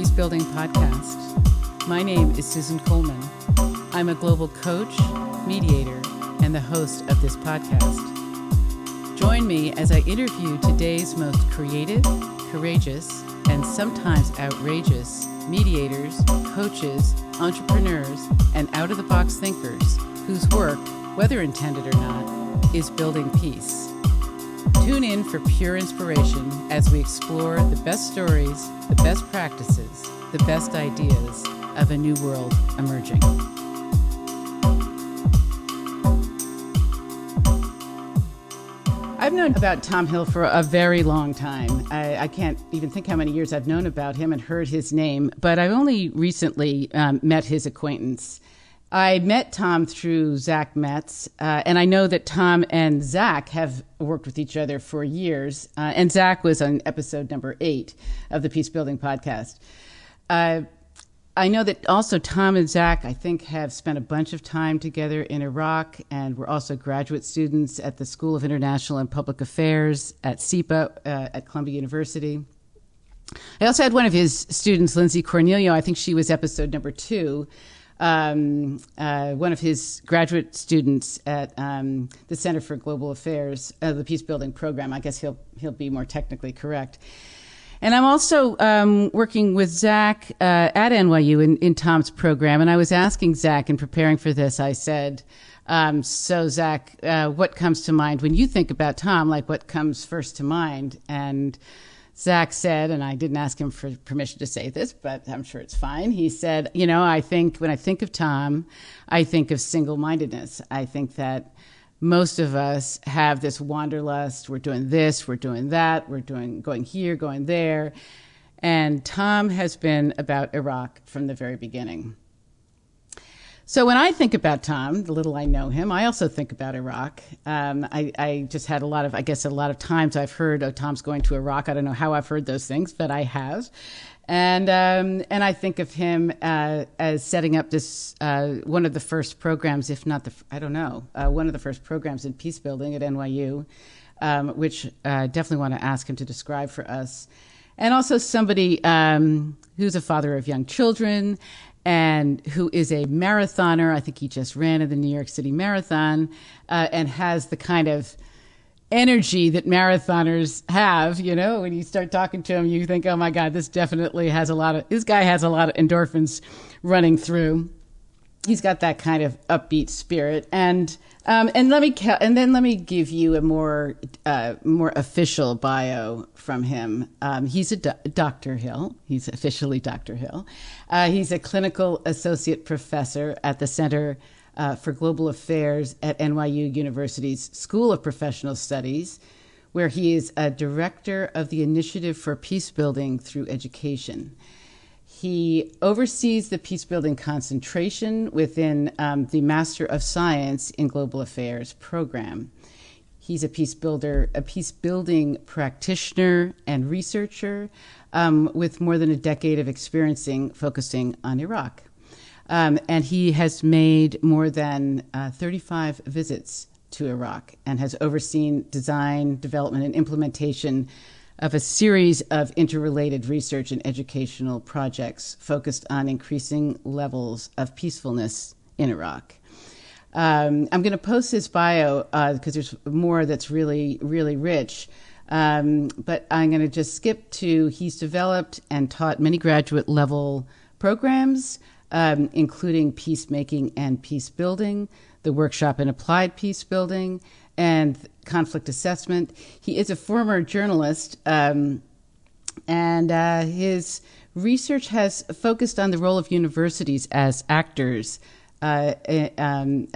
Peacebuilding Podcast. My name is Susan Coleman. I'm a global coach, mediator, and the host of this podcast. Join me as I interview today's most creative, courageous, and sometimes outrageous mediators, coaches, entrepreneurs, and out-of-the-box thinkers whose work, whether intended or not, is building peace. Tune in for pure inspiration as we explore the best stories, the best practices, the best ideas of a new world emerging. I've known about Tom Hill for a very long time. I can't even think how many years I've known about him and heard his name, but I've only recently met his acquaintance. I met Tom through Zach Metz, and I know that Tom and Zach have worked with each other for years, and Zach was on episode number 8 of the Peacebuilding Podcast. I know that also Tom and Zach, I think, have spent a bunch of time together in Iraq, and were also graduate students at the School of International and Public Affairs at CEPA at Columbia University. I also had one of his students, Lindsay Cornelio, I think she was episode number 2, one of his graduate students at the Center for Global Affairs, the Peacebuilding program. I guess he'll be more technically correct. And I'm also working with Zach at NYU in Tom's program. And I was asking Zach in preparing for this, I said, so Zach, what comes to mind when you think about Tom? Like, what comes first to mind? And Zach said, and I didn't ask him for permission to say this, but I'm sure it's fine. He said, when I think of Tom, I think of single-mindedness. I think that most of us have this wanderlust. We're doing this, we're doing that, going here, going there. And Tom has been about Iraq from the very beginning. So when I think about Tom, the little I know him, I also think about Iraq. I just had a lot of times I've heard, oh, Tom's going to Iraq. I don't know how I've heard those things, but I have. And I think of him as setting up this, one of the first programs, if not one of the first programs in peacebuilding at NYU, which definitely want to ask him to describe for us. And also somebody who's a father of young children, and who is a marathoner. I think he just ran in the New York City Marathon, and has the kind of energy that marathoners have. When you start talking to him, you think, oh my God, this guy has a lot of endorphins running through. He's got that kind of upbeat spirit. And let me give you a more official bio from him. He's a Dr. Hill. He's officially Dr. Hill. He's a clinical associate professor at the Center for Global Affairs at NYU University's School of Professional Studies, where he is a director of the Initiative for Peacebuilding through Education. He oversees the peacebuilding concentration within the Master of Science in Global Affairs program. He's a peacebuilding practitioner and researcher with more than a decade of focusing on Iraq. And he has made more than 35 visits to Iraq and has overseen design, development, and implementation of a series of interrelated research and educational projects focused on increasing levels of peacefulness in Iraq. I'm going to post his bio because there's more that's really, really rich. But I'm going to just skip to, he's developed and taught many graduate level programs, including peacemaking and peacebuilding, the workshop in applied peacebuilding, and conflict assessment. He is a former journalist, and his research has focused on the role of universities as actors and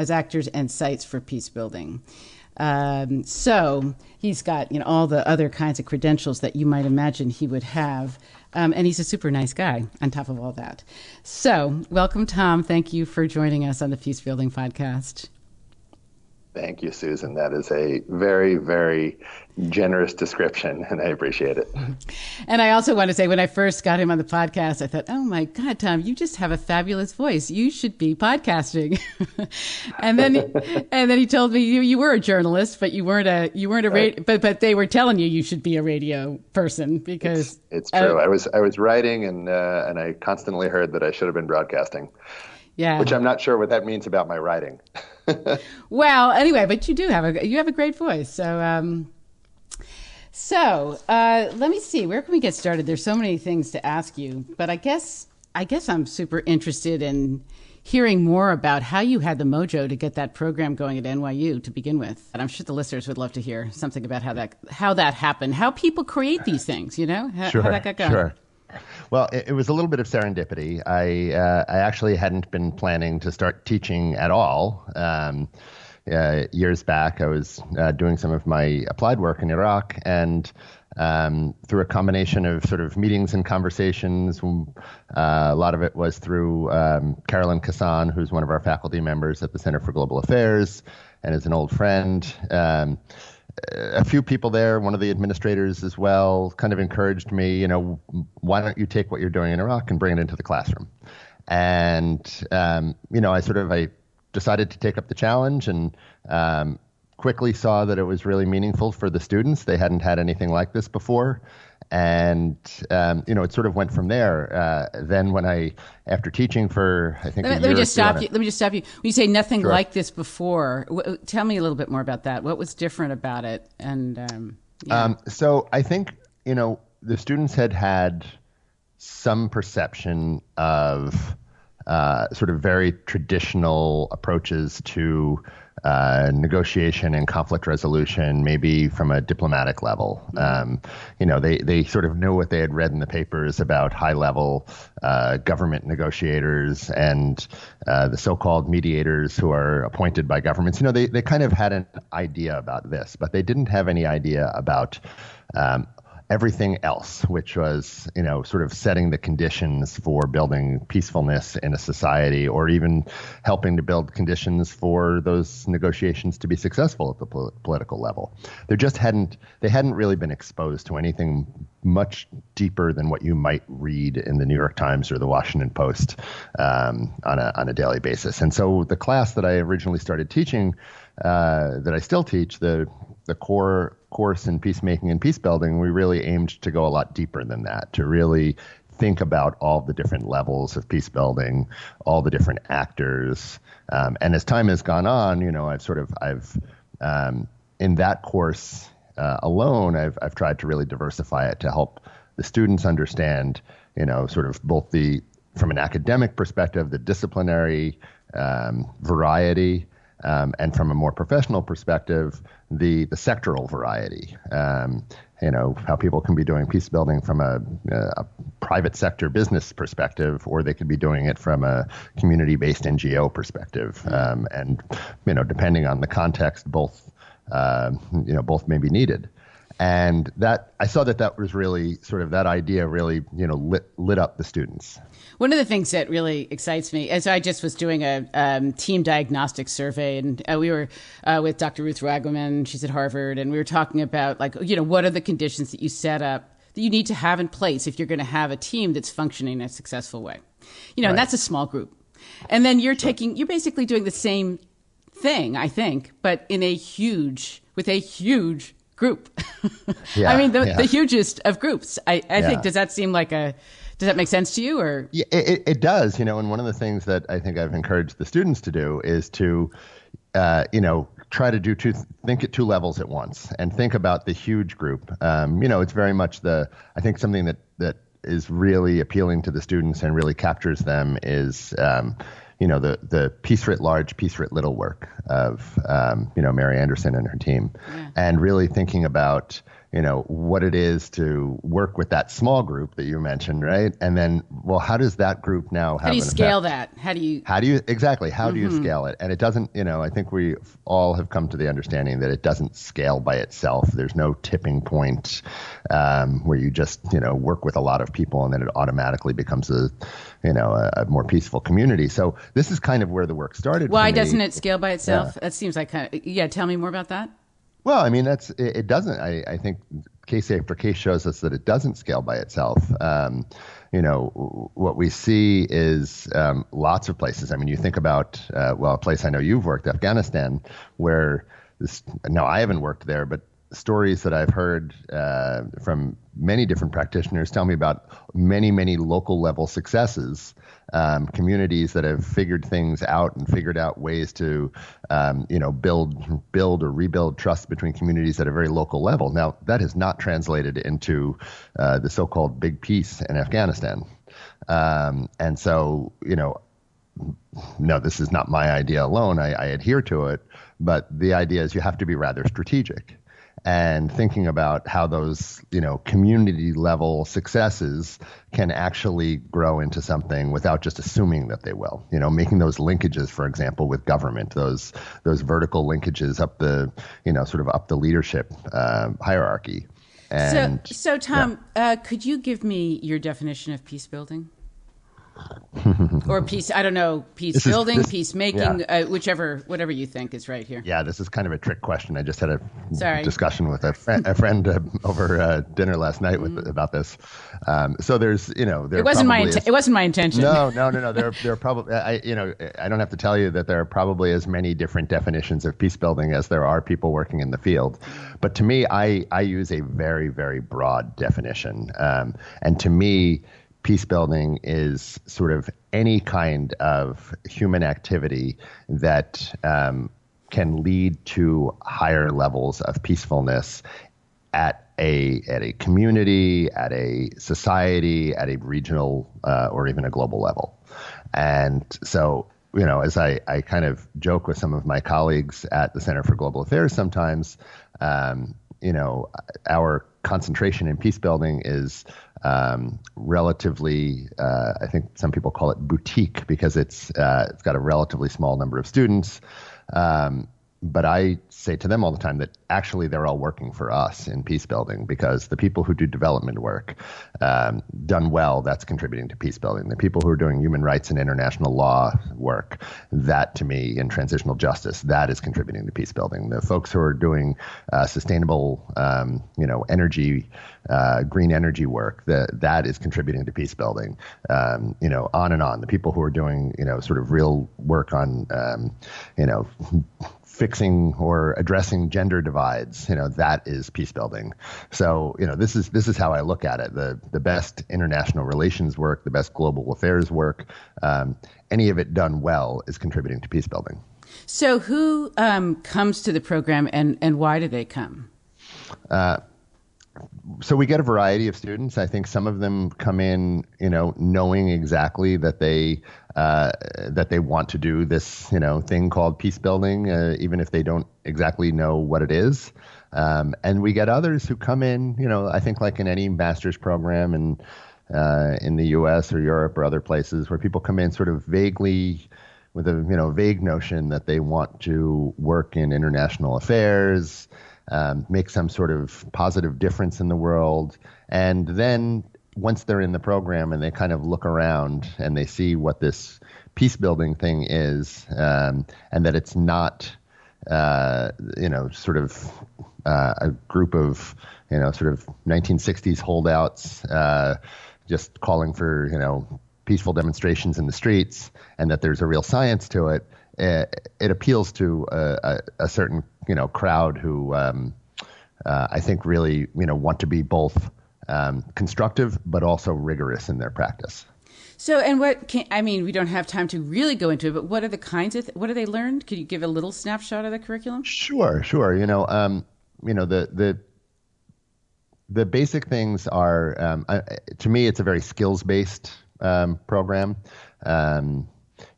sites for peacebuilding. So he's got all the other kinds of credentials that you might imagine he would have, and he's a super nice guy on top of all that. So welcome, Tom. Thank you for joining us on the Peacebuilding Podcast. Thank you, Susan. That is a very, very generous description, and I appreciate it. And I also want to say, when I first got him on the podcast, I thought, oh my God, Tom, you just have a fabulous voice. You should be podcasting. and then he told me you were a journalist, but you weren't a radio, but they were telling you should be a radio person because it's true. I was writing and I constantly heard that I should have been broadcasting. Yeah. Which I'm not sure what that means about my writing. Well, anyway, but you have a great voice. So let me see. Where can we get started? There's so many things to ask you, but I guess I'm super interested in hearing more about how you had the mojo to get that program going at NYU to begin with. And I'm sure the listeners would love to hear something about how that happened, how people create these things, how that got going. Sure. Well, it was a little bit of serendipity. I actually hadn't been planning to start teaching at all. Years back, I was doing some of my applied work in Iraq, and through a combination of sort of meetings and conversations, a lot of it was through Carolyn Kassan, who's one of our faculty members at the Center for Global Affairs and is an old friend. A few people there, one of the administrators as well, kind of encouraged me, why don't you take what you're doing in Iraq and bring it into the classroom? And, I decided to take up the challenge and quickly saw that it was really meaningful for the students. They hadn't had anything like this before. And, it sort of went from there. Then after teaching for, I think, let me just stop you. When you say nothing like this before, tell me a little bit more about that. What was different about it? And so I think, the students had some perception of sort of very traditional approaches to negotiation and conflict resolution, maybe from a diplomatic level. They sort of knew what they had read in the papers about high-level government negotiators and the so-called mediators who are appointed by governments. They kind of had an idea about this, but they didn't have any idea about everything else, which was, sort of setting the conditions for building peacefulness in a society, or even helping to build conditions for those negotiations to be successful at the political level. They hadn't really been exposed to anything much deeper than what you might read in the New York Times or the Washington Post on a daily basis. And so the class that I originally started teaching, that I still teach, the core course in peacemaking and peace building, we really aimed to go a lot deeper than that, to really think about all the different levels of peace building, all the different actors. And as time has gone on, I've in that course alone, I've tried to really diversify it to help the students understand, sort of both from an academic perspective, the disciplinary variety, and from a more professional perspective, the sectoral variety. How people can be doing peace building from a private sector business perspective, or they could be doing it from a community-based NGO perspective. And depending on the context, both may be needed. And that I saw that was really sort of that idea really, lit up the students. One of the things that really excites me, as I just was doing a team diagnostic survey, and we were with Dr. Ruth Ragleman, she's at Harvard, and we were talking about what are the conditions that you set up that you need to have in place if you're going to have a team that's functioning in a successful way, right. And that's a small group. And then you're basically doing the same thing, I think, but with a huge group. Yeah, I mean, the hugest of groups. I think, does that make sense to you? Or yeah, it does, and one of the things that I think I've encouraged the students to do is to, try to think at two levels at once and think about the huge group. It's very much I think something that is really appealing to the students and really captures them is, the peace writ large, peace writ little work of, Mary Anderson and her team, and really thinking about, what it is to work with that small group that you mentioned, right? And then, well, how does that group now have How do you an scale effect? that? How do you Exactly, how do you scale it? And it doesn't, I think we all have come to the understanding that it doesn't scale by itself. There's no tipping point where you just, work with a lot of people and then it automatically becomes a more peaceful community. So this is kind of where the work started. Why for me. doesn't it scale by itself? That seems like tell me more about that. Well, I mean, it doesn't. I think case after case shows us that it doesn't scale by itself. What we see is lots of places. I mean, you think about, a place I know you've worked, Afghanistan, where I haven't worked there, but stories that I've heard from many different practitioners tell me about many, many local level successes, communities that have figured things out and figured out ways to, build or rebuild trust between communities at a very local level. Now, that has not translated into the so-called big peace in Afghanistan. And so, no, this is not my idea alone. I adhere to it, but the idea is you have to be rather strategic. And thinking about how those, community level successes can actually grow into something without just assuming that they will, making those linkages, for example, with government, those vertical linkages up the, sort of up the leadership hierarchy. And, so Tom, could you give me your definition of peace building? Or peace, I don't know, peace building, peacemaking, whatever you think is right here. Yeah, this is kind of a trick question. I just had a discussion with a friend over dinner last night about this. So there's, it wasn't my intention. No. There are probably, I don't have to tell you that there are probably as many different definitions of peace building as there are people working in the field. But to me, I use a very, very broad definition. And to me, peace building is sort of any kind of human activity that can lead to higher levels of peacefulness at a community, at a society, at a regional or even a global level. And so, as I kind of joke with some of my colleagues at the Center for Global Affairs sometimes, our concentration in peace building is relatively, I think some people call it boutique because it's got a relatively small number of students. But I say to them all the time that actually they're all working for us in peace building because the people who do development work done well, that's contributing to peace building. The people who are doing human rights and international law work, that to me in transitional justice, that is contributing to peace building. The folks who are doing sustainable, energy, green energy work, that is contributing to peace building. On and on. The people who are doing, sort of real work on, fixing or addressing gender divides, that is peace building. So, this is how I look at it. The best international relations work, the best global affairs work, any of it done well is contributing to peace building. So who comes to the program and why do they come? So we get a variety of students. I think some of them come in, knowing exactly that they want to do this, thing called peace building, even if they don't exactly know what it is. And we get others who come in, I think like in any master's program in the U.S. or Europe or other places where people come in sort of vaguely with a vague notion that they want to work in international affairs, make some sort of positive difference in the world. And then once they're in the program and they kind of look around and they see what this peace building thing is, and that it's not, sort of a group of, sort of 1960s holdouts just calling for, peaceful demonstrations in the streets, and that there's a real science to it. It appeals to a certain crowd who I think really want to be both constructive but also rigorous in their practice. So, and we don't have time to really go into it, but what are the kinds of what do they learn? Could you give a little snapshot of the curriculum? Sure. The basic things are to me it's a very skills-based program.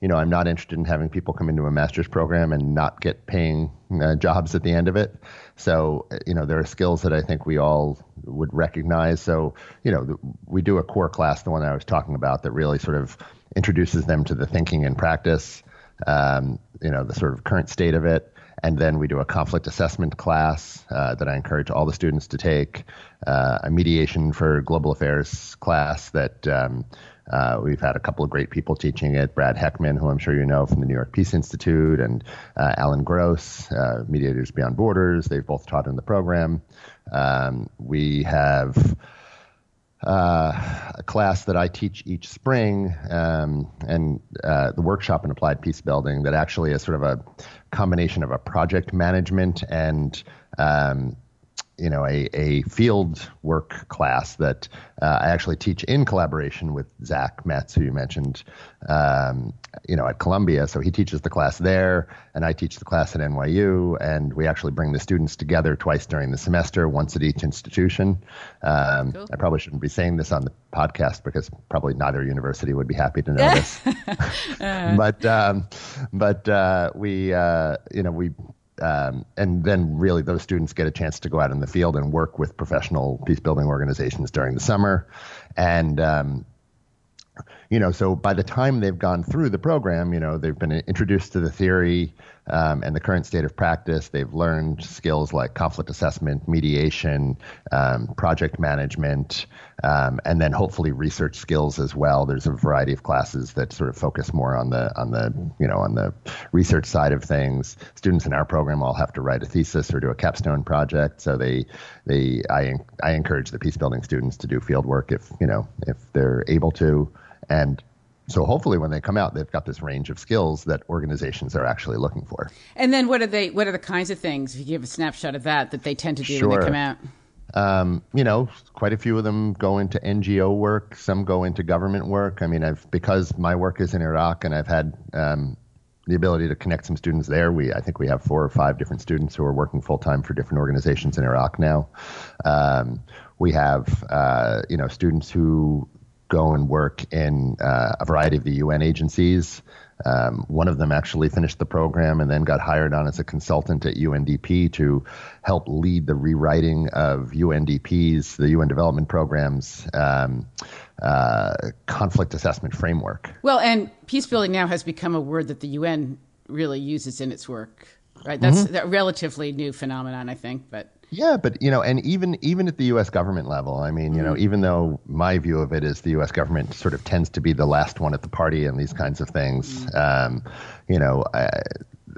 I'm not interested in having people come into a master's program and not get paying jobs at the end of it. So, there are skills that I think we all would recognize. So, we do a core class, the one I was talking about, that really sort of introduces them to the thinking and practice, the sort of current state of it. And then we do a conflict assessment class that I encourage all the students to take, a mediation for global affairs class that we've had a couple of great people teaching it. Brad Heckman, who I'm sure you know from the New York Peace Institute, and Alan Gross, Mediators Beyond Borders. They've both taught in the program. We have a class that I teach each spring, and the workshop in applied peace building that actually is sort of a combination of a project management and a field work class that I actually teach in collaboration with Zach Metz, who you mentioned, at Columbia. So he teaches the class there, and I teach the class at NYU, and we actually bring the students together twice during the semester, once at each institution. Cool. I probably shouldn't be saying this on the podcast because probably neither university would be happy to know this. But we and then really those students get a chance to go out in the field and work with professional peace building organizations during the summer. And, so by the time they've gone through the program, they've been introduced to the theory and the current state of practice. They've learned skills like conflict assessment, mediation, project management, and then hopefully research skills as well. There's a variety of classes that sort of focus more on the research side of things. Students in our program all have to write a thesis or do a capstone project. So I encourage the peace building students to do field work if they're able to. And so hopefully when they come out, they've got this range of skills that organizations are actually looking for. And then what are the kinds of things, if you give a snapshot of that they tend to do when they come out? Quite a few of them go into NGO work. Some go into government work. I mean, because my work is in Iraq and I've had the ability to connect some students there. I think we have 4 or 5 different students who are working full time for different organizations in Iraq now. We have, students who go and work in a variety of the UN agencies. One of them actually finished the program and then got hired on as a consultant at UNDP to help lead the rewriting of UNDP's, the UN Development Program's conflict assessment framework. Well, and peacebuilding now has become a word that the UN really uses in its work, right? That's a relatively new phenomenon, I think, but... Yeah, but, and even at the U.S. government level, I mean, even though my view of it is the U.S. government sort of tends to be the last one at the party and these kinds of things, a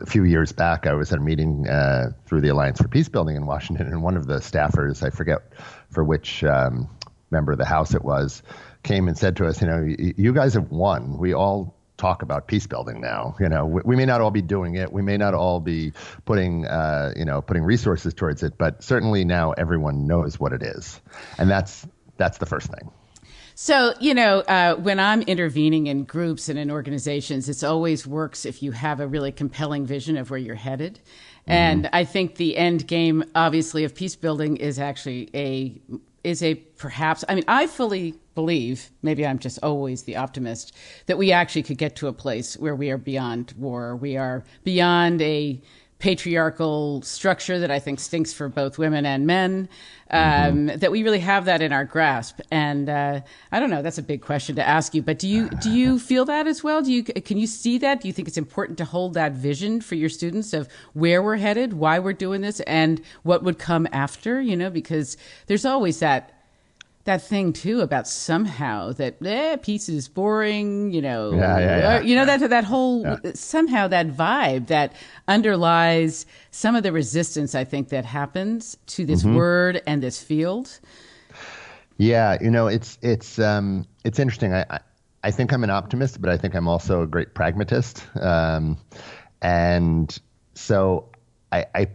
few years back, I was at a meeting through the Alliance for Peacebuilding in Washington, and one of the staffers, I forget for which member of the House it was, came and said to us, you guys have won. We all talk about peace building now. We may not all be doing it. We may not all be putting resources towards it, but certainly now everyone knows what it is. And that's the first thing. So, when I'm intervening in groups and in organizations, it always works if you have a really compelling vision of where you're headed. And I think the end game, obviously, of peace building is actually I fully believe, maybe I'm just always the optimist, that we actually could get to a place where we are beyond war. We are beyond a patriarchal structure that I think stinks for both women and men, that we really have that in our grasp. And I don't know, that's a big question to ask you, but do you feel that as well? Can you see that? Do you think it's important to hold that vision for your students of where we're headed, why we're doing this, and what would come after, because there's always that thing too about somehow that peace is boring, that whole somehow that vibe that underlies some of the resistance I think that happens to this word and this field. Yeah, it's interesting. I think I'm an optimist, but I think I'm also a great pragmatist, and so I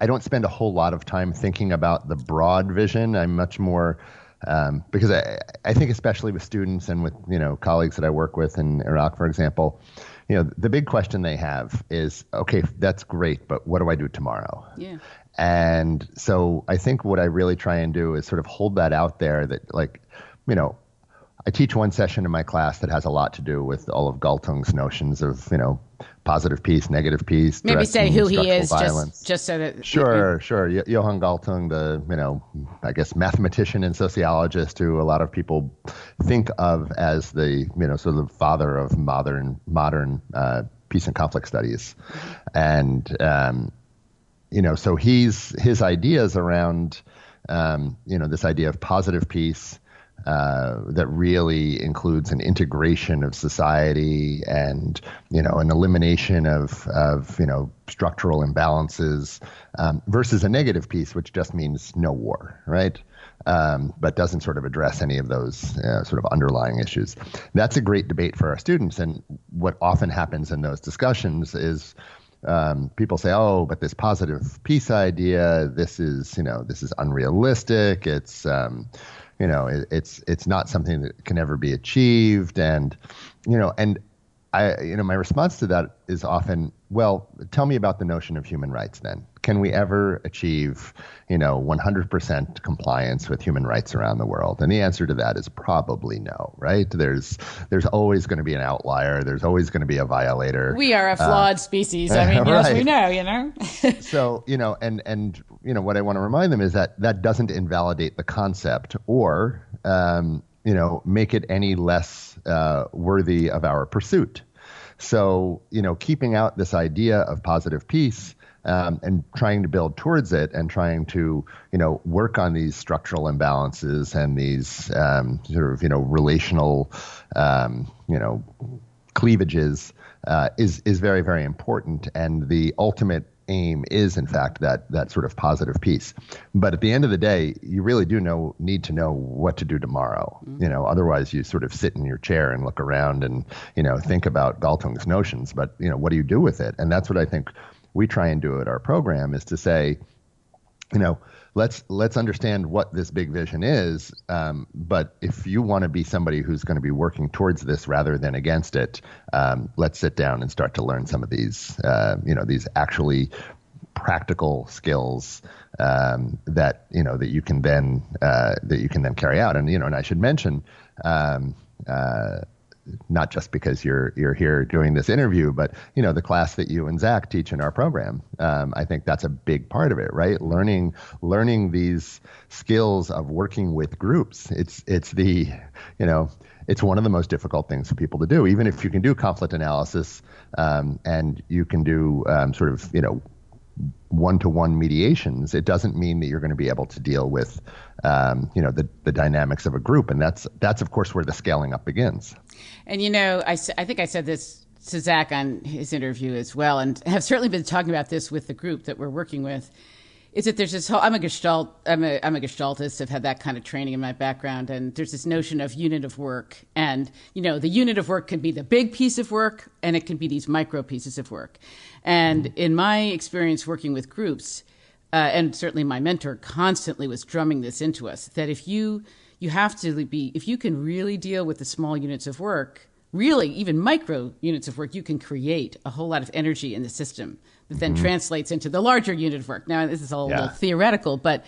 don't spend a whole lot of time thinking about the broad vision. I'm much more because I think especially with students and with colleagues that I work with in Iraq, for example, the big question they have is, okay, that's great, but what do I do tomorrow? Yeah. And so I think what I really try and do is sort of hold that out there that I teach one session in my class that has a lot to do with all of Galtung's notions of, positive peace, negative peace. Maybe say who he is, violence. just so that. Sure. Johann Galtung, the, I guess, mathematician and sociologist who a lot of people think of as the, sort of the father of modern peace and conflict studies. And, so his ideas around, this idea of positive peace, that really includes an integration of society and, an elimination of structural imbalances, versus a negative peace, which just means no war, right? But doesn't sort of address any of those sort of underlying issues. That's a great debate for our students. And what often happens in those discussions is people say, oh, but this positive peace idea, this is unrealistic. It's, it's not something that can ever be achieved. And, my response to that is often, well, tell me about the notion of human rights then. Can we ever achieve, 100% compliance with human rights around the world? And the answer to that is probably no, right? There's always going to be an outlier. There's always going to be a violator. We are a flawed species. I mean, right. Yes, we know, So, and what I want to remind them is that doesn't invalidate the concept or, make it any less worthy of our pursuit. So, keeping out this idea of positive peace and trying to build towards it and trying to, work on these structural imbalances and these relational, cleavages is very, very important. And the ultimate aim is, in fact, that sort of positive peace. But at the end of the day, you really do need to know what to do tomorrow. Mm-hmm. Otherwise you sort of sit in your chair and look around and, think about Galtung's notions, but, what do you do with it? And that's what I think we try and do at our program is to say, let's understand what this big vision is. But if you want to be somebody who's going to be working towards this rather than against it, let's sit down and start to learn some of these, these actually practical skills that you can then carry out. And and I should mention. Not just because you're here doing this interview, but the class that you and Zach teach in our program. I think that's a big part of it, right? Learning these skills of working with groups. It's one of the most difficult things for people to do. Even if you can do conflict analysis and you can do one-to-one mediations, it doesn't mean that you're going to be able to deal with the dynamics of a group, and that's of course where the scaling up begins. And I think I said this to Zach on his interview as well, and have certainly been talking about this with the group that we're working with. Is that there's this whole I'm a Gestaltist. I've had that kind of training in my background, and there's this notion of unit of work, and the unit of work can be the big piece of work, and it can be these micro pieces of work. And in my experience working with groups, and certainly my mentor constantly was drumming this into us, that if you can really deal with the small units of work, really even micro units of work, you can create a whole lot of energy in the system that then translates into the larger unit of work. Now, this is all a little theoretical, but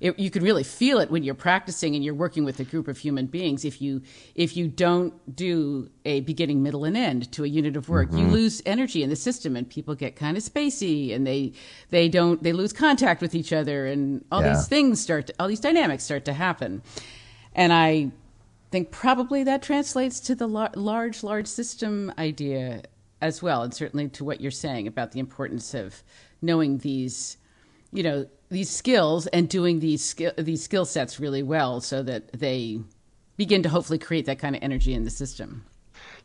you can really feel it when you're practicing and you're working with a group of human beings. If you don't do a beginning, middle, and end to a unit of work, you lose energy in the system, and people get kind of spacey, and they lose contact with each other, and all these things all these dynamics start to happen. And I think probably that translates to the large system idea as well, and certainly to what you're saying about the importance of knowing these skills and doing these skill sets really well, so that they begin to hopefully create that kind of energy in the system.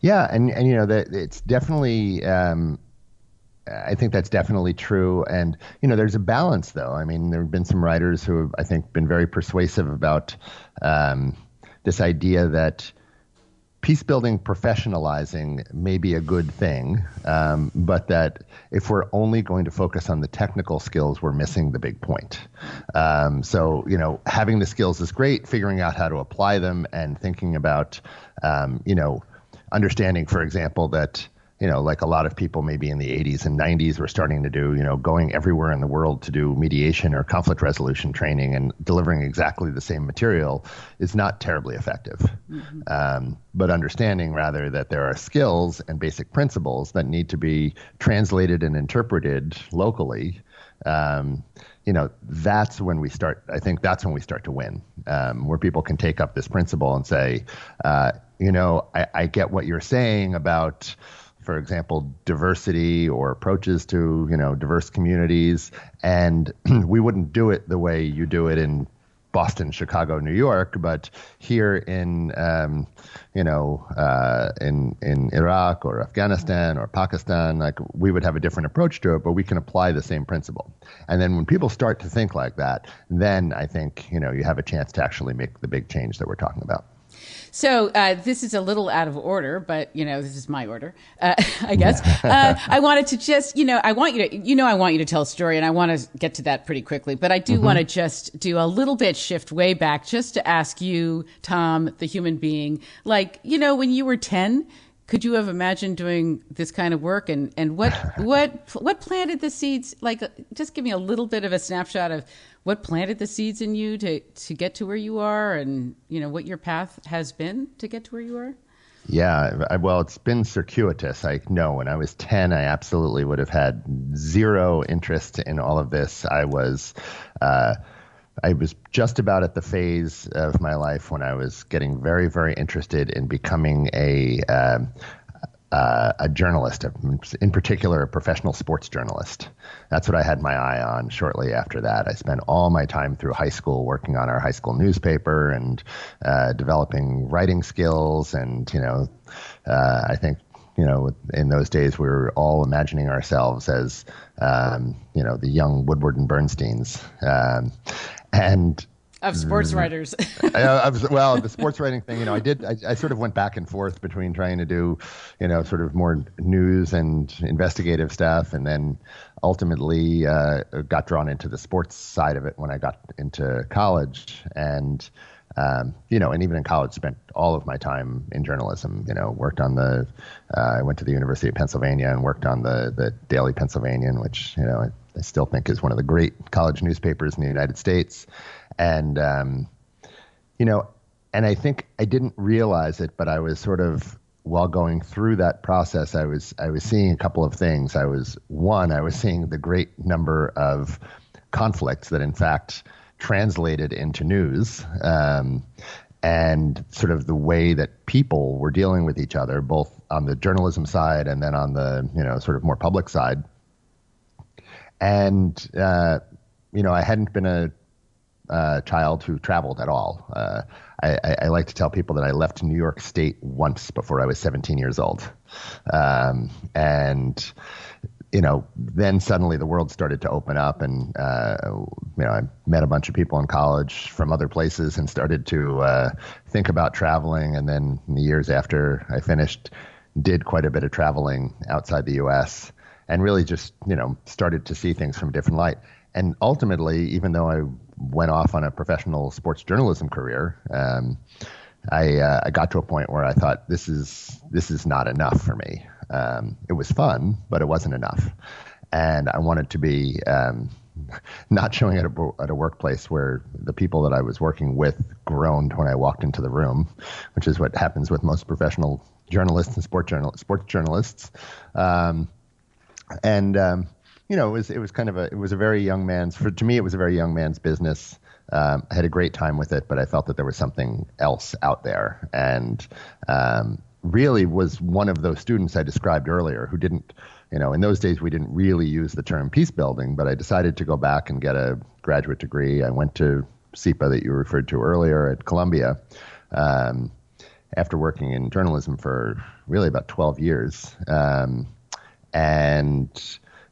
Yeah, and that it's definitely. I think that's definitely true, and there's a balance, though. I mean, there have been some writers who have, I think, been very persuasive about this idea that peacebuilding professionalizing may be a good thing, but that if we're only going to focus on the technical skills, we're missing the big point. So, having the skills is great, figuring out how to apply them and thinking about, understanding, for example, that like a lot of people maybe in the 80s and 90s were starting to do, going everywhere in the world to do mediation or conflict resolution training and delivering exactly the same material is not terribly effective. But understanding rather that there are skills and basic principles that need to be translated and interpreted locally, that's when we start. I think that's when we start to win, where people can take up this principle and say, I get what you're saying about, for example, diversity or approaches to, diverse communities. And we wouldn't do it the way you do it in Boston, Chicago, New York, but here in Iraq or Afghanistan or Pakistan, like we would have a different approach to it, but we can apply the same principle. And then when people start to think like that, then I think, you have a chance to actually make the big change that we're talking about. So this is a little out of order, but this is my order, I guess. I wanted to just, I want you to tell a story, and I want to get to that pretty quickly. But I do want to just do a little bit shift way back, just to ask you, Tom, the human being, like, when you were 10, could you have imagined doing this kind of work? And what planted the seeds? Like, just give me a little bit of a snapshot of what planted the seeds in you to get to where you are, and what your path has been to get to where you are. Yeah, well, it's been circuitous. I know when I was 10, I absolutely would have had zero interest in all of this. I was just about at the phase of my life when I was getting very, very interested in becoming a journalist, in particular, a professional sports journalist. That's what I had my eye on shortly after that. I spent all my time through high school working on our high school newspaper and developing writing skills. And, I think, in those days, we were all imagining ourselves as, the young Woodward and Bernsteins. And of sports writers. The sports writing thing, I sort of went back and forth between trying to do, sort of more news and investigative stuff, and then ultimately got drawn into the sports side of it when I got into college. And, and even in college, spent all of my time in journalism, worked on I went to the University of Pennsylvania and worked on the Daily Pennsylvanian, which, I still think is one of the great college newspapers in the United States. And, and I think I didn't realize it, but I was sort of, while going through that process, I was seeing a couple of things. I was seeing the great number of conflicts that in fact translated into news, and sort of the way that people were dealing with each other, both on the journalism side and then on the, sort of more public side. And, I hadn't been a child who traveled at all. I like to tell people that I left New York State once before I was 17 years old. And, then suddenly the world started to open up, and, I met a bunch of people in college from other places and started to think about traveling. And then in the years after I finished, did quite a bit of traveling outside the U.S. and really just, started to see things from a different light. And ultimately, even though I went off on a professional sports journalism career, I got to a point where I thought, this is not enough for me. It was fun, but it wasn't enough. And I wanted to be not showing at a workplace where the people that I was working with groaned when I walked into the room, which is what happens with most professional journalists and sports journalists. It was a very young man's, to me, it was a very young man's business. I had a great time with it, but I felt that there was something else out there. And really was one of those students I described earlier who didn't, in those days we didn't really use the term peace building, but I decided to go back and get a graduate degree. I went to SEPA that you referred to earlier at Columbia, after working in journalism for really about 12 years. And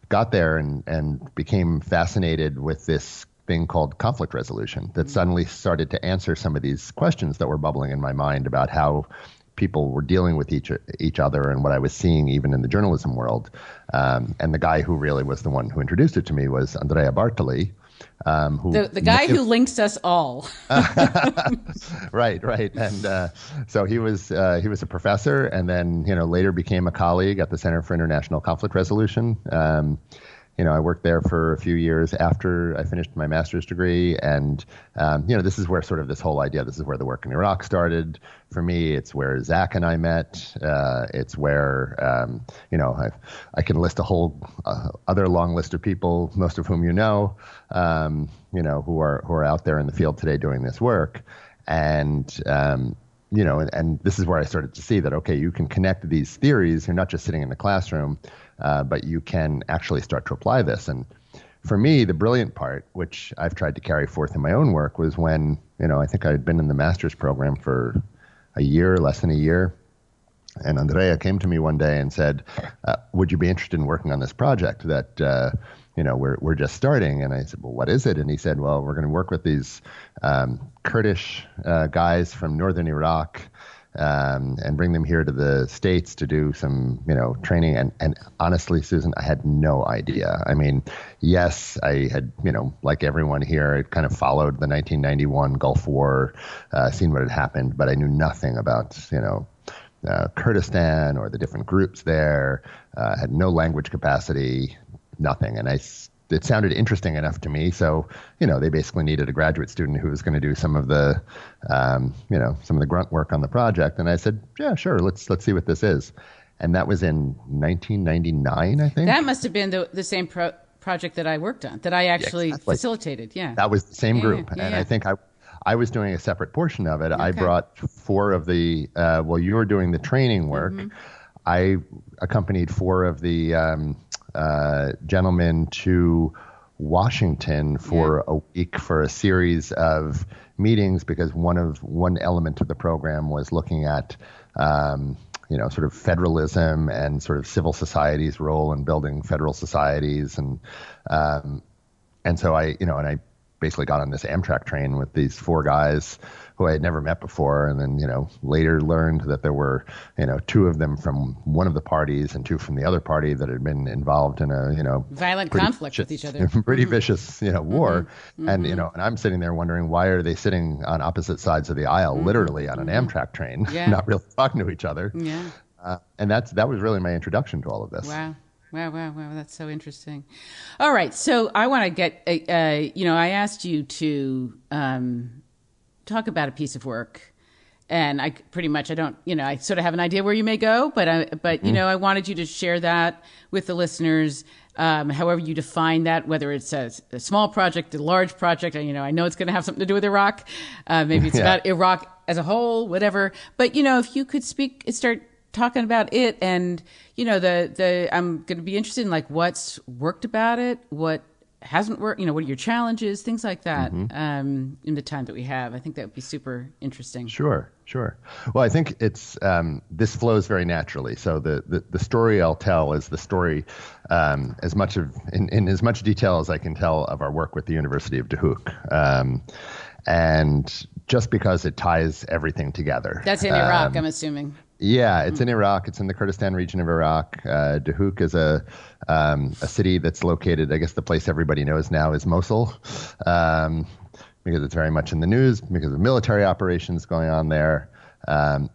got there and became fascinated with this thing called conflict resolution that suddenly started to answer some of these questions that were bubbling in my mind about how people were dealing with each other and what I was seeing even in the journalism world. And the guy who really was the one who introduced it to me was Andrea Bartoli, the guy who links us all. Right. And so he was a professor, and then later became a colleague at the Center for International Conflict Resolution. I worked there for a few years after I finished my master's degree, and this is where sort of this whole idea. This is where the work in Iraq started for me. It's where Zach and I met. It's where I can list a whole other long list of people, most of whom who are out there in the field today doing this work, and and this is where I started to see that, okay, you can connect these theories. You're not just sitting in the classroom, but you can actually start to apply this. And for me, the brilliant part, which I've tried to carry forth in my own work, was when, I think I had been in the master's program for a year, less than a year. And Andrea came to me one day and said, would you be interested in working on this project that, we're just starting? And I said, well, what is it? And he said, well, we're going to work with these Kurdish guys from northern Iraq and bring them here to the States to do some, training. And honestly, Susan, I had no idea. I mean, yes, I had, like everyone here, I kind of followed the 1991 Gulf War, seen what had happened, but I knew nothing about, Kurdistan or the different groups there, had no language capacity, nothing. And it sounded interesting enough to me. So, they basically needed a graduate student who was going to do some of the, some of the grunt work on the project. And I said, yeah, sure. Let's see what this is. And that was in 1999, I think. That must have been the same project that I worked on, that I actually facilitated. Yeah. That was the same group. Yeah. And I think I was doing a separate portion of it. Okay. I brought 4 of the, you were doing the training work. Mm-hmm. I accompanied 4 of the gentlemen to Washington for a week for a series of meetings, because one element of the program was looking at sort of federalism and sort of civil society's role in building federal societies, and so I basically got on this Amtrak train with these 4 guys who I had never met before, and then later learned that there were 2 of them from one of the parties and 2 from the other party that had been involved in a violent conflict with each other, pretty vicious war, mm-hmm. and and I'm sitting there wondering, why are they sitting on opposite sides of the aisle, literally on an Amtrak train, not really talking to each other? And that was really my introduction to all of this. Wow. That's so interesting. All right. So I want to get, I asked you to talk about a piece of work, and I sort of have an idea where you may go, but I wanted you to share that with the listeners, however you define that, whether it's a small project, a large project. I know it's going to have something to do with Iraq. Maybe it's about Iraq as a whole, whatever. But, if you could start talking about it, and I'm going to be interested in what's worked about it, what hasn't worked, what are your challenges, things like that, in the time that we have. I think that would be super interesting. Sure. Well, I think it's this flows very naturally. So the story I'll tell is the story as much in as much detail as I can tell of our work with the University of Duhok. And just because it ties everything together. That's in Iraq, I'm assuming. Yeah, it's in Iraq. It's in the Kurdistan region of Iraq. Duhok is a city that's located, I guess the place everybody knows now is Mosul, because it's very much in the news because of military operations going on there.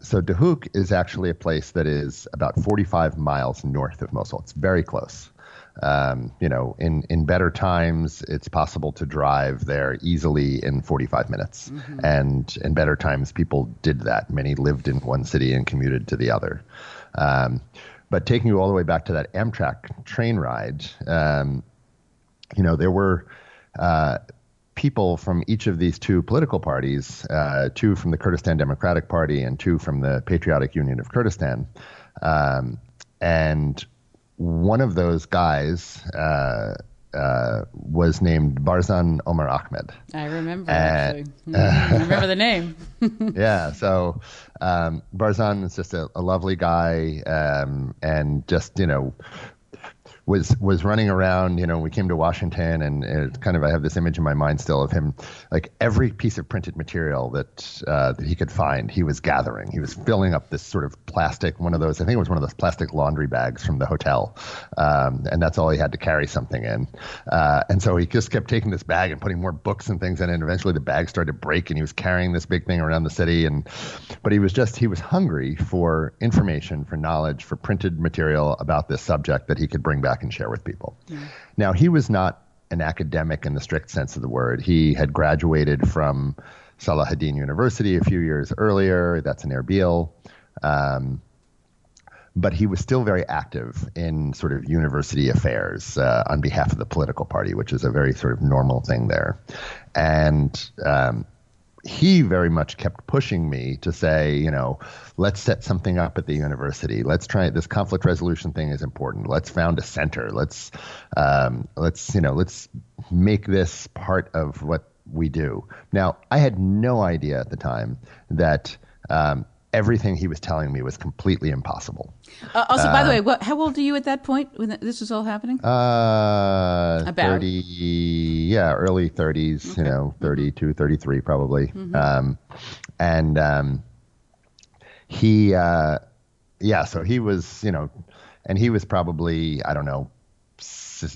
So Duhok is actually a place that is about 45 miles north of Mosul. It's very close. In better times, it's possible to drive there easily in 45 minutes. Mm-hmm. And in better times, people did that. Many lived in one city and commuted to the other. But taking you all the way back to that Amtrak train ride, there were people from each of these 2 political parties, 2 from the Kurdistan Democratic Party and 2 from the Patriotic Union of Kurdistan. And one of those guys was named Barzan Omar Ahmed. I remember, actually. I remember the name. Yeah, so Barzan is just a lovely guy, and just, was running around. We came to Washington, and it kind of, I have this image in my mind still of him, like every piece of printed material that he could find, he was gathering. He was filling up this sort of plastic, I think it was one of those plastic laundry bags from the hotel, and that's all he had to carry something in. And so he just kept taking this bag and putting more books and things in it, and eventually the bag started to break, and he was carrying this big thing around the city. But he was hungry for information, for knowledge, for printed material about this subject that he could bring back and share with people. Now, he was not an academic in the strict sense of the word. He had graduated from Salahuddin University a few years earlier. That's in Erbil. But he was still very active in sort of university affairs on behalf of the political party, which is a very sort of normal thing there. And he very much kept pushing me to say, let's set something up at the university. Let's try this conflict resolution thing is important. Let's found a center. Let's make this part of what we do. Now, I had no idea at the time that everything he was telling me was completely impossible. Also, by the way, how old are you at that point when this was all happening? About 30, early 30s, okay. 32, 33 probably. So he was, and he was probably, I don't know,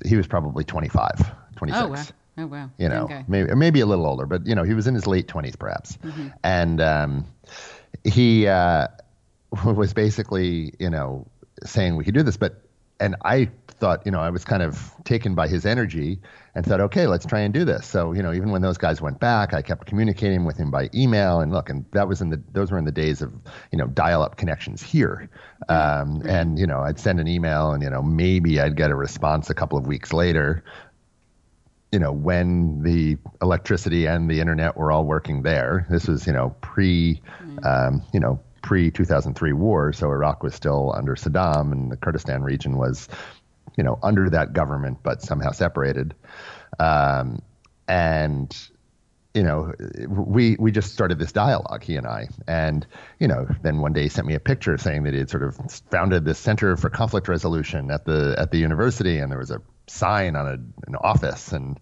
he was probably 25, 26. Oh, wow. Okay. Maybe a little older, but, he was in his late 20s perhaps. And he was basically, saying we could do this, and I thought, I was kind of taken by his energy and thought, okay, let's try and do this. So, even when those guys went back, I kept communicating with him by email, and those were in the days of, dial-up connections here. And, I'd send an email and, maybe I'd get a response a couple of weeks later, when the electricity and the internet were all working there. This was, pre-2003 war, so Iraq was still under Saddam, and the Kurdistan region was, under that government, but somehow separated. We just started this dialogue, he and I. And, then one day he sent me a picture saying that he had sort of founded this Center for Conflict Resolution at the university, and there was a sign on an office, and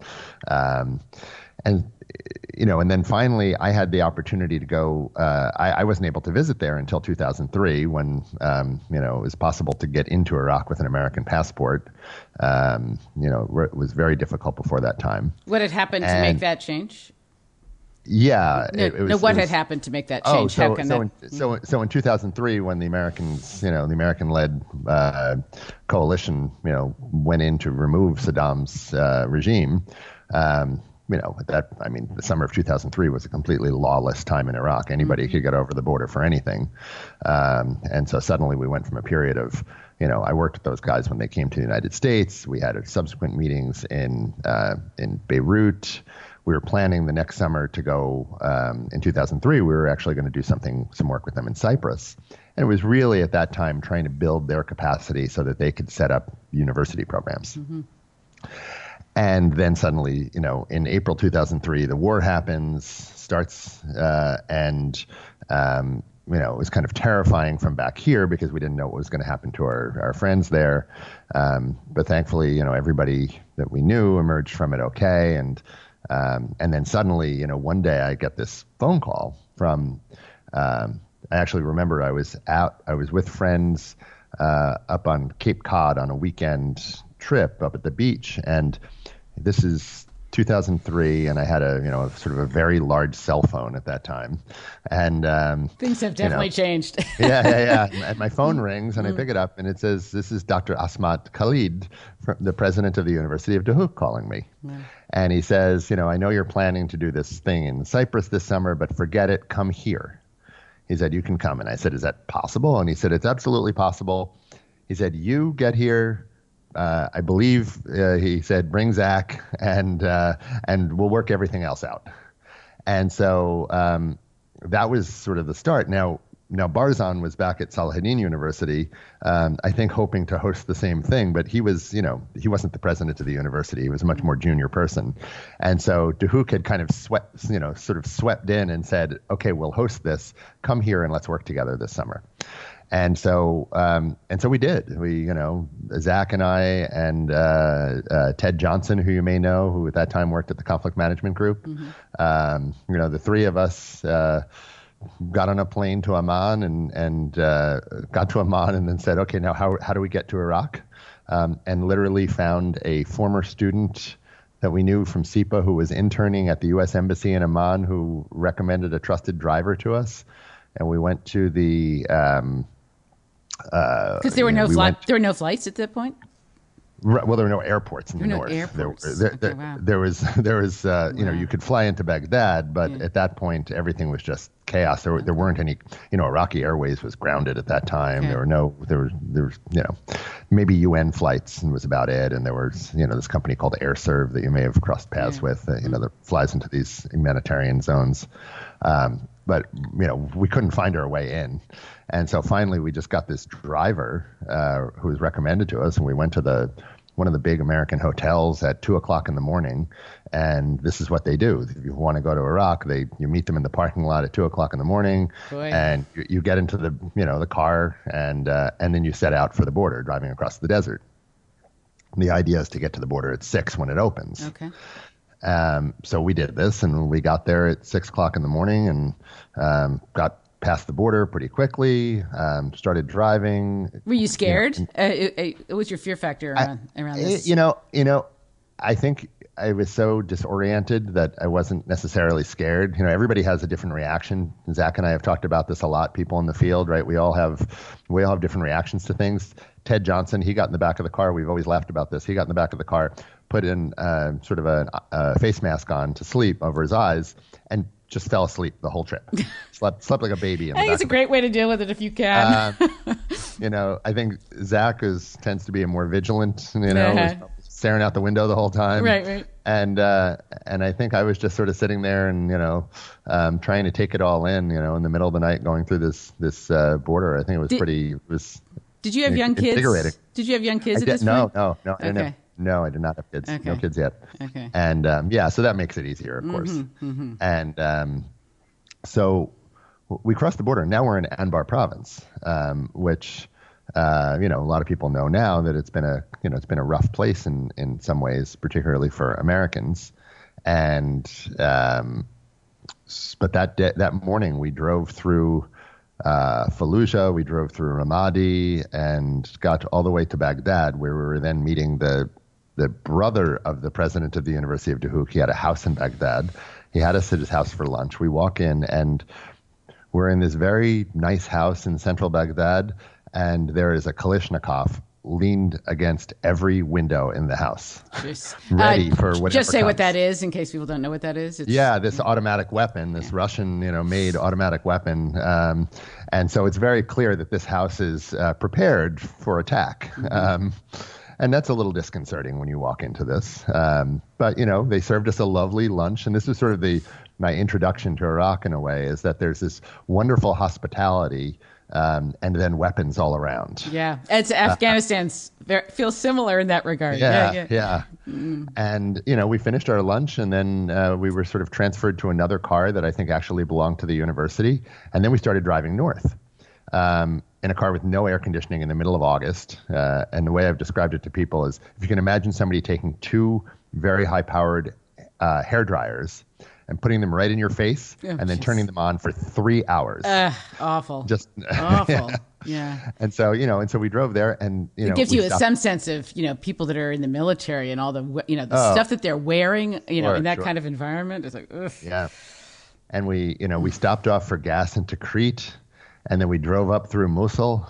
then finally I had the opportunity to go. I wasn't able to visit there until 2003 when, it was possible to get into Iraq with an American passport. It was very difficult before that time. What had happened to make that change? Yeah. What had happened to make that change? So in 2003, when the Americans, the American-led coalition, went in to remove Saddam's regime, the summer of 2003 was a completely lawless time in Iraq. Anybody could get over the border for anything. And so suddenly we went from a period of, I worked with those guys when they came to the United States. We had subsequent meetings in Beirut. We were planning the next summer to go, in 2003, we were actually going to do some work with them in Cyprus. And it was really at that time trying to build their capacity so that they could set up university programs. And then suddenly, in April 2003, the war starts, it was kind of terrifying from back here because we didn't know what was going to happen to our friends there. But thankfully, everybody that we knew emerged from it okay. And then suddenly, one day I get this phone call from, I actually remember I was with friends up on Cape Cod on a weekend trip up at the beach. And this is 2003, and I had a sort of a very large cell phone at that time. And things have definitely changed. Yeah. And my phone rings, and I pick it up, and it says, "This is Dr. Asmat Khalid, the president of the University of Duhok, calling me." Yeah. And he says, "I know you're planning to do this thing in Cyprus this summer, but forget it. Come here." He said, "You can come." And I said, "Is that possible?" And he said, "It's absolutely possible." He said, "You get here. I believe," he said, "bring Zach, and we'll work everything else out." And so that was sort of the start. Now Barzan was back at Salahuddin University, I think hoping to host the same thing, but he wasn't the president of the university. He was a much more junior person. And so Duhok had kind of swept in and said, "Okay, we'll host this. Come here and let's work together this summer." And so we did. Zach and I and Ted Johnson, who you may know, who at that time worked at the Conflict Management Group. The three of us got on a plane to Amman and got to Amman and then said, okay, now how do we get to Iraq? And literally found a former student that we knew from SEPA who was interning at the U.S. Embassy in Amman, who recommended a trusted driver to us. And we went to the because there were no flights at that point. Well, there were no airports in the north. There was you could fly into Baghdad, but at that point everything was just chaos. There weren't any, Iraqi Airways was grounded at that time. Okay. There was maybe UN flights and was about it. And there was, this company called AirServe that you may have crossed paths with, that flies into these humanitarian zones. But we couldn't find our way in. And so finally we just got this driver who was recommended to us, and we went to one of the big American hotels at 2:00 in the morning. And this is what they do. If you want to go to Iraq, you meet them in the parking lot at 2:00 in the morning. Boy. And you get into the car and then you set out for the border, driving across the desert. And the idea is to get to the border at 6 when it opens. Okay. So we did this, and we got there at 6:00 in the morning and got past the border pretty quickly, started driving. Were you scared? What was your fear factor around this? I think I was so disoriented that I wasn't necessarily scared. Everybody has a different reaction. Zach and I have talked about this a lot, people in the field, right? We all have different reactions to things. Ted Johnson, he got in the back of the car. We've always laughed about this. He got in the back of the car, put in sort of a face mask on to sleep over his eyes, and just fell asleep the whole trip. Slept like a baby. I think it's a great way to deal with it if you can. I think Zach tends to be a more vigilant, staring out the window the whole time. Right. And I think I was just sort of sitting there and, trying to take it all in, in the middle of the night going through this border. I think it was Did you have young kids? Invigorating. Did you have young kids at this point? No. Okay. No, I did not have kids. Okay. No kids yet. Okay. And so that makes it easier, of course. Mm-hmm. And so we crossed the border. Now we're in Anbar province, which a lot of people know now that it's been a rough place in some ways, particularly for Americans. And but that morning we drove through Fallujah, we drove through Ramadi, and got all the way to Baghdad, where we were then meeting the brother of the president of the University of Duhok. He had a house in Baghdad. He had us at his house for lunch. We walk in, and we're in this very nice house in central Baghdad, and there is a Kalashnikov leaned against every window in the house, ready for whatever Just say comes. what that is in case people don't know what that is. This automatic weapon, this Russian, made automatic weapon. And so it's very clear that this house is prepared for attack. And that's a little disconcerting when you walk into this. But, they served us a lovely lunch. And this was sort of my introduction to Iraq in a way, is that there's this wonderful hospitality and then weapons all around. Yeah, it's Afghanistan feels similar in that regard. Yeah. And we finished our lunch, and then we were sort of transferred to another car that I think actually belonged to the university, and then we started driving north in a car with no air conditioning in the middle of August. And the way I've described it to people is, if you can imagine somebody taking two very high-powered hair dryers and putting them right in your face and then turning them on for 3 hours. Awful. Just awful. Yeah. And so, we drove there, and, it gives you some sense of, people that are in the military and all the, stuff that they're wearing, in that kind of environment. It's like, ugh. Yeah. And we stopped off for gas in Tikrit, and then we drove up through Mosul,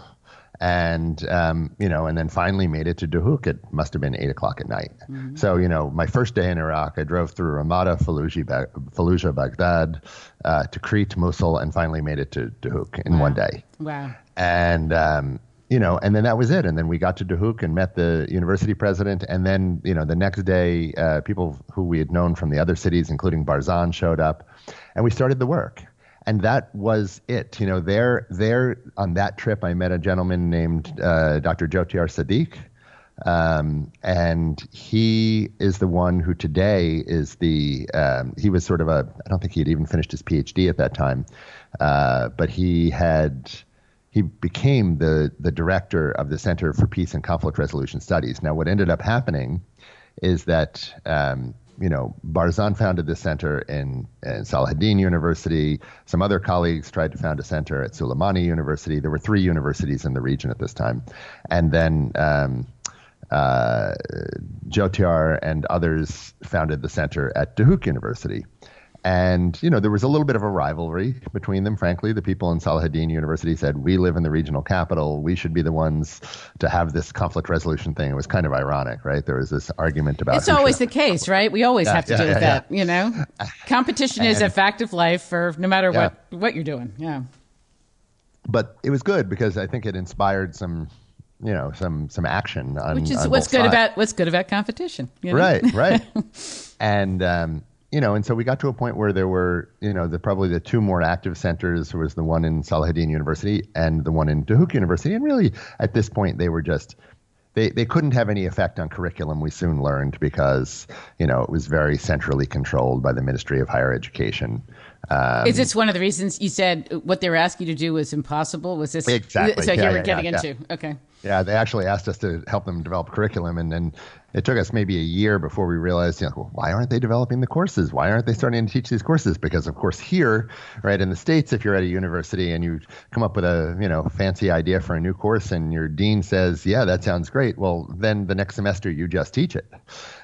and and then finally made it to Duhok. It must have been 8:00 at night. Mm-hmm. So my first day in Iraq, I drove through Ramadi, Fallujah, Baghdad, Tikrit, Mosul, and finally made it to Duhok in one day. Wow. And and then that was it. And then we got to Duhok and met the university president. And then the next day, people who we had known from the other cities, including Barzan, showed up, and we started the work. And that was it. There on that trip, I met a gentleman named Dr. Jyotiar Sadiq. And he is the one who today is he was sort of I don't think he had even finished his PhD at that time. But he he became the director of the Center for Peace and Conflict Resolution Studies. Now, what ended up happening is that Barzan founded this center in Salahuddin University. Some other colleagues tried to found a center at Suleimani University. There were 3 universities in the region at this time. And then Jyotiar and others founded the center at Duhok University. And, there was a little bit of a rivalry between them, frankly. The people in Salahuddin University said, we live in the regional capital. We should be the ones to have this conflict resolution thing. It was kind of ironic, right? There was this argument about... It's always the case, right? We always have to do with that, Competition is a fact of life for no matter what you're doing, But it was good because I think it inspired some action on which is on what's both good sides. what's good about competition. Right. And, and so we got to a point where there were, probably the 2 more active centers was the one in Salahuddin University and the one in Duhok University. And really, at this point, they were just, they couldn't have any effect on curriculum, we soon learned, because, it was very centrally controlled by the Ministry of Higher Education. Is this one of the reasons you said what they were asking you to do was impossible? Was this exactly? So you were getting into? Okay. Yeah, they actually asked us to help them develop curriculum, and then it took us maybe a year before we realized, why aren't they developing the courses? Why aren't they starting to teach these courses? Because, of course, here, right, in the States, if you're at a university and you come up with a, fancy idea for a new course and your dean says, yeah, that sounds great, well, then the next semester you just teach it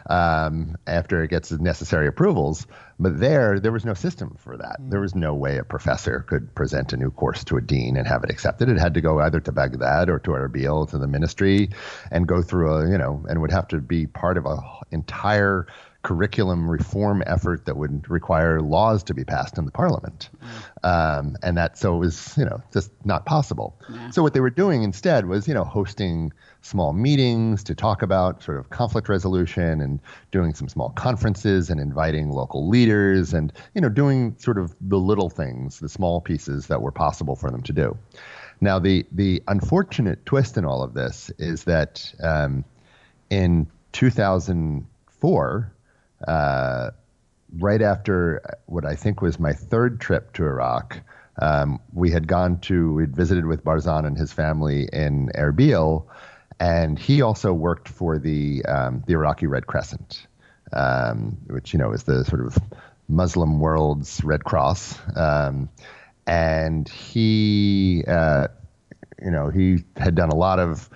after it gets the necessary approvals. But there was no system for that. There was no way a professor could present a new course to a dean and have it accepted. It had to go either to Baghdad or to Erbil, to the ministry, and go through and would have to be part of a entire curriculum reform effort that would require laws to be passed in the parliament. So it was, just not possible. Yeah. So what they were doing instead was, hosting small meetings to talk about sort of conflict resolution and doing some small conferences and inviting local leaders and, doing sort of the little things, the small pieces that were possible for them to do. Now, the unfortunate twist in all of this is that in 2004, right after what I think was my 3rd trip to Iraq, we'd visited with Barzan and his family in Erbil, and he also worked for the Iraqi Red Crescent, which, is the sort of Muslim world's Red Cross. And he had done a lot of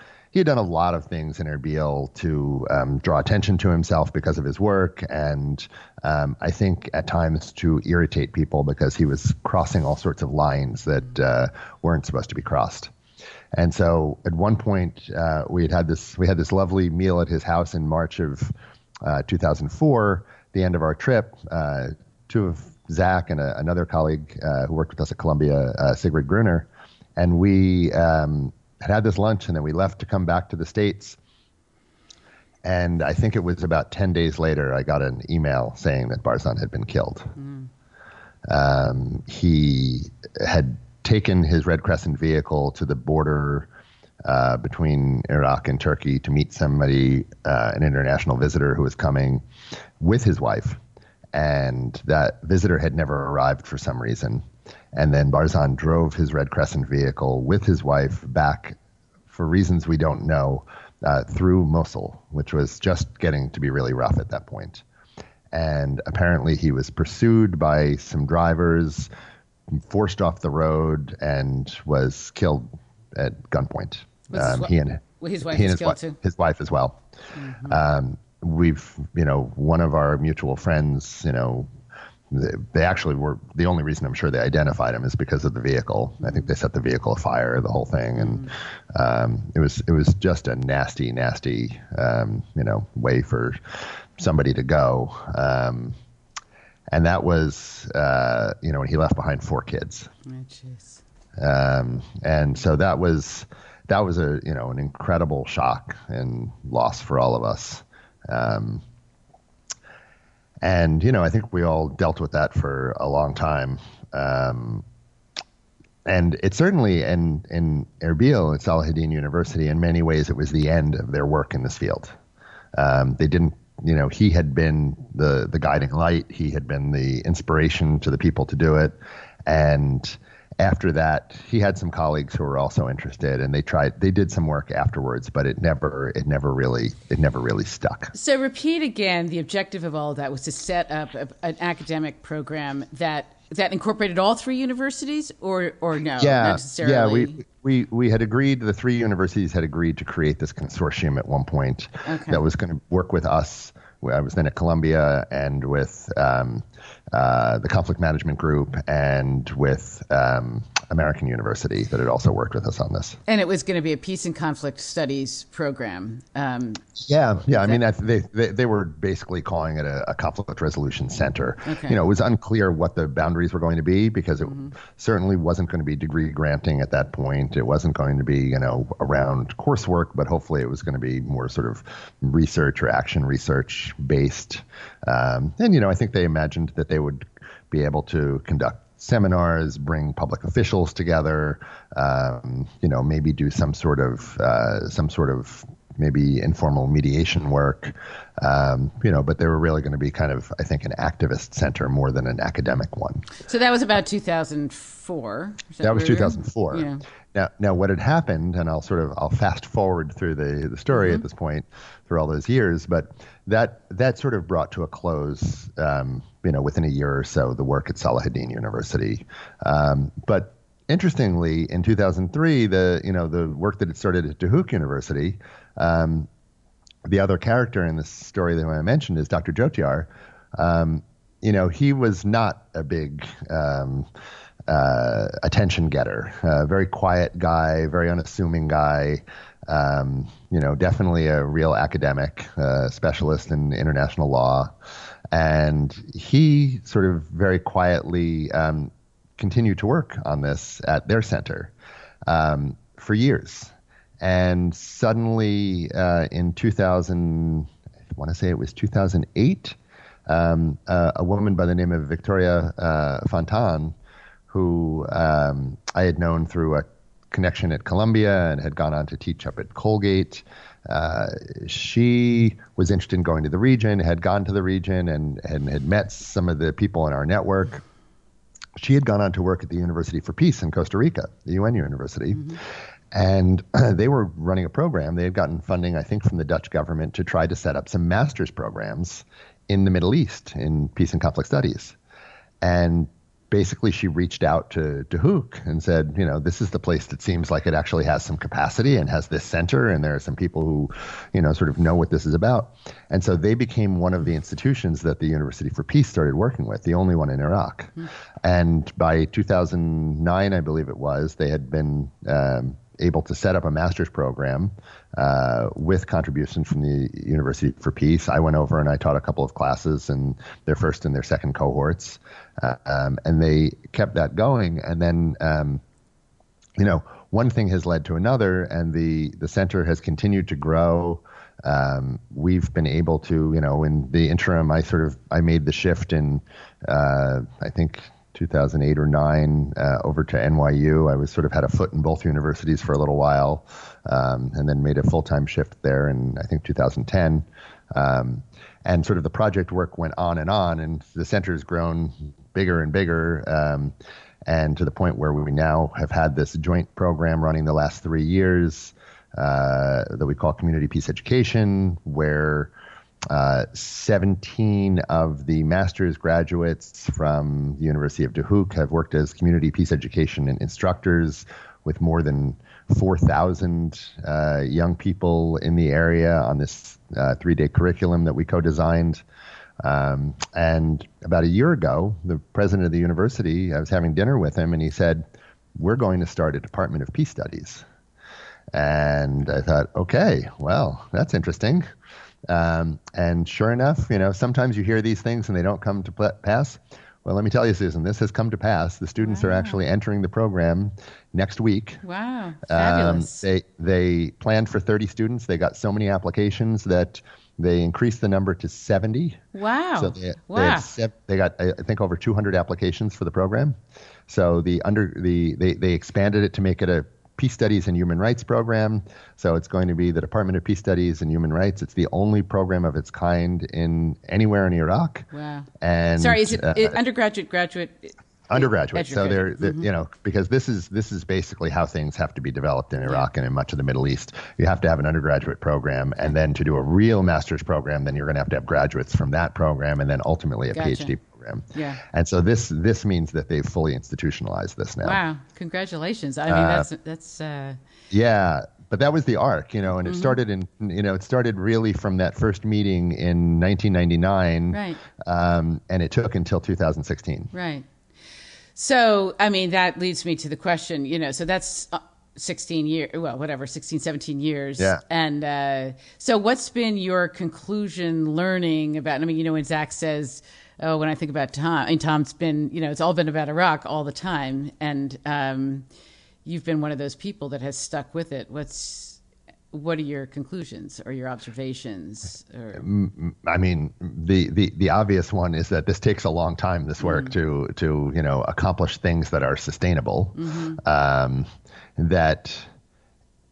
things in Erbil to draw attention to himself because of his work, and I think at times to irritate people because he was crossing all sorts of lines that weren't supposed to be crossed. And so at one point we had this lovely meal at his house in March of 2004. The end of our trip, 2 of Zach and another colleague who worked with us at Columbia, Sigrid Gruner, and we had this lunch, and then we left to come back to the States. And I think it was about 10 days later, I got an email saying that Barzan had been killed. He had taken his Red Crescent vehicle to the border between Iraq and Turkey to meet somebody, an international visitor who was coming with his wife. And that visitor had never arrived for some reason. And then Barzan drove his Red Crescent vehicle with his wife back, for reasons we don't know, through Mosul, which was just getting to be really rough at that point. And apparently he was pursued by some drivers, forced off the road, and was killed at gunpoint. His wife was killed too? His wife as well. Mm-hmm. One of our mutual friends, they actually were the only reason I'm sure they identified him is because of the vehicle. I think they set the vehicle afire, the whole thing, and it was just a nasty way for somebody to go. And that was when he left behind 4 kids. Oh, jeez. And so that was an incredible shock and loss for all of us. And, I think we all dealt with that for a long time. And it certainly, in Erbil, at Salahuddin University, in many ways, it was the end of their work in this field. They didn't, he had been the guiding light. He had been the inspiration to the people to do it. And after that, he had some colleagues who were also interested, and they did some work afterwards, but it never really stuck. So repeat again, the objective of all of that was to set up an academic program that incorporated all three universities, or no, not necessarily. Yeah, we had agreed, the three universities had agreed to create this consortium at one point that was going to work with us. I was then at Columbia, and with the conflict management group, and with American University that had also worked with us on this. And it was going to be a peace and conflict studies program. Yeah. I mean, they were basically calling it a conflict resolution center. Okay. It was unclear what the boundaries were going to be, because it certainly wasn't going to be degree granting at that point. It wasn't going to be, around coursework, but hopefully it was going to be more sort of research or action research based. And, I think they imagined that they would be able to conduct seminars, bring public officials together, maybe do some sort of maybe informal mediation work, but they were really going to be kind of, I think, an activist center more than an academic one. So that was about 2004. That was 2004. Yeah. Now what had happened, and I'll fast forward through the story at this point, through all those years, but that sort of brought to a close, within a year or so, the work at Salahuddin University. But interestingly, in 2003, the work that had started at Duhok University, the other character in this story that I mentioned is Dr. Jyotyar. He was not a big attention getter, very quiet guy, very unassuming guy. Definitely a real academic, specialist in international law. And he sort of very quietly continued to work on this at their center for years. And suddenly in 2000, I want to say it was 2008, a woman by the name of Victoria Fontan, who I had known through a connection at Columbia and had gone on to teach up at Colgate. She was interested in going to the region, had gone to the region, and had met some of the people in our network. She had gone on to work at the University for Peace in Costa Rica, the UN University. And they were running a program. They had gotten funding, I think, from the Dutch government to try to set up some master's programs in the Middle East in peace and conflict studies. And basically she reached out to Duhok and said, this is the place that seems like it actually has some capacity and has this center, and there are some people who, sort of know what this is about. And so they became one of the institutions that the University for Peace started working with, the only one in Iraq. And by 2009, I believe it was, they had been able to set up a master's program with contributions from the University for Peace. I went over and I taught a couple of classes in their first and their second cohorts, and they kept that going. And then, one thing has led to another, and the center has continued to grow. We've been able to, in the interim, I made the shift in, I think, 2008 or 9 over to NYU. I was sort of had a foot in both universities for a little while, and then made a full-time shift there in, I think, 2010. And sort of the project work went on, and the center has grown bigger and bigger, and to the point where we now have had this joint program running the last 3 years that we call Community Peace Education, where 17 of the master's graduates from the University of Duhok have worked as community peace education instructors, with more than 4,000 young people in the area on this 3-day curriculum that we co-designed. And about a year ago, the president of the university, I was having dinner with him, and he said, "We're going to start a Department of Peace Studies." And I thought, okay, well, that's interesting. And sure enough, sometimes you hear these things and they don't come to pass. Well, let me tell you, Susan, this has come to pass. The students are actually entering the program next week. Wow, fabulous. They planned for 30 students. They got so many applications that they increased the number to 70. Wow. So they got, I think, over 200 applications for the program. So they expanded it to make it a Peace Studies and Human Rights program. So it's going to be the Department of Peace Studies and Human Rights. It's the only program of its kind anywhere in Iraq. Wow. And sorry, is it undergraduate, graduate? Undergraduate. So they're because this is basically how things have to be developed in Iraq and in much of the Middle East. You have to have an undergraduate program, and then to do a real master's program, then you're going to have graduates from that program, and then ultimately a PhD program. Yeah. And so this means that they've fully institutionalized this now. Wow! Congratulations. I mean, that's. Yeah. But that was the arc, and it started it started really from that first meeting in 1999. Right. And it took until 2016. Right. So, I mean, that leads me to the question, so that's 16 years, 16, 17 years. Yeah. And so what's been your conclusion learning about, when Zach says, oh, when I think about Tom, Tom's been, it's all been about Iraq all the time. And you've been one of those people that has stuck with it. What are your conclusions or your observations? I mean, the obvious one is that this takes a long time, this work, to accomplish things that are sustainable. That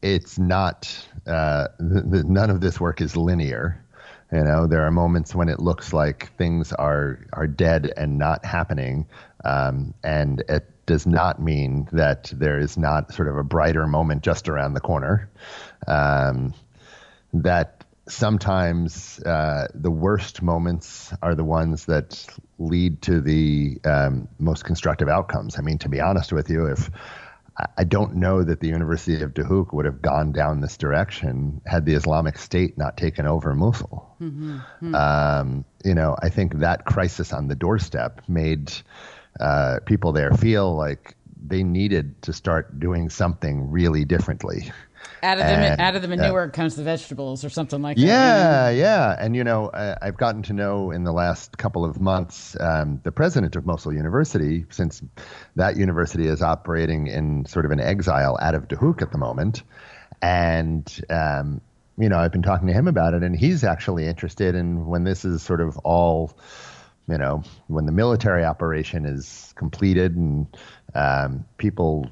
it's not, none of this work is linear. There are moments when it looks like things are dead and not happening. And it does not mean that there is not sort of a brighter moment just around the corner. That sometimes the worst moments are the ones that lead to the most constructive outcomes. I mean, to be honest with you, I don't know that the University of Duhok would have gone down this direction had the Islamic State not taken over Mosul. I think that crisis on the doorstep made people there feel like they needed to start doing something really differently. Out of the manure comes the vegetables or something like that. Yeah. And, I've gotten to know in the last couple of months the president of Mosul University, since that university is operating in sort of an exile out of Duhok at the moment. And, I've been talking to him about it, and he's actually interested in when this is sort of all, when the military operation is completed and people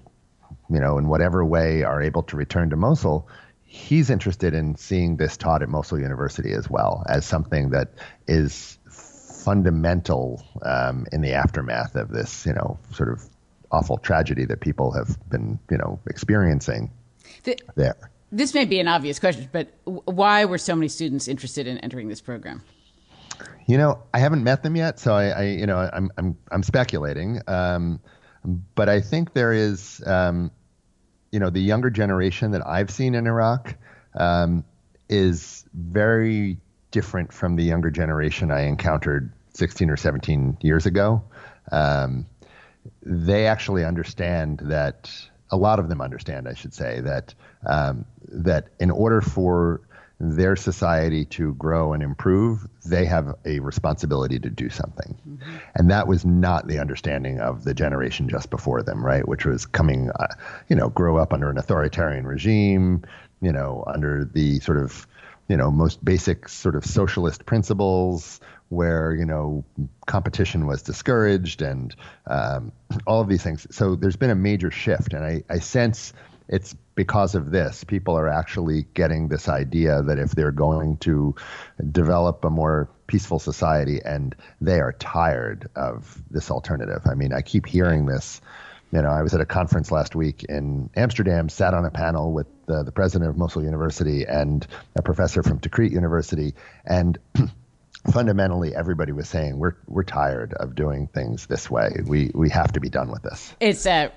in whatever way are able to return to Mosul, he's interested in seeing this taught at Mosul University as well as something that is fundamental in the aftermath of this, sort of awful tragedy that people have been, experiencing there. This may be an obvious question, but why were so many students interested in entering this program? I haven't met them yet, so I'm speculating. But I think there is, the younger generation that I've seen in Iraq is very different from the younger generation I encountered 16 or 17 years ago. They actually understand that, a lot of them understand, I should say, that that in order for their society to grow and improve, they have a responsibility to do something. And that was not the understanding of the generation just before them, right? Which was coming, grow up under an authoritarian regime, under the sort of, most basic sort of socialist principles where, competition was discouraged and all of these things. So there's been a major shift. And I sense it's because of this, people are actually getting this idea that if they're going to develop a more peaceful society, and they are tired of this alternative. I mean, I keep hearing this. I was at a conference last week in Amsterdam, sat on a panel with the president of Mosul University and a professor from Tikrit University, and fundamentally everybody was saying we're tired of doing things this way. We have to be done with this. It's I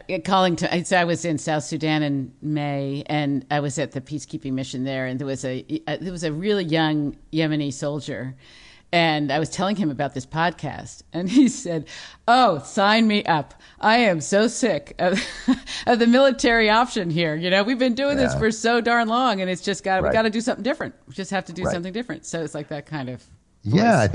was in South Sudan in May, and I was at the peacekeeping mission there, and there was a really young Yemeni soldier, and I was telling him about this podcast, and he said, "Oh, sign me up. I am so sick of the military option here. We've been doing this for so darn long, and it's just we got to do something different. We just have to do something different." So it's like that kind of voice. Yeah, I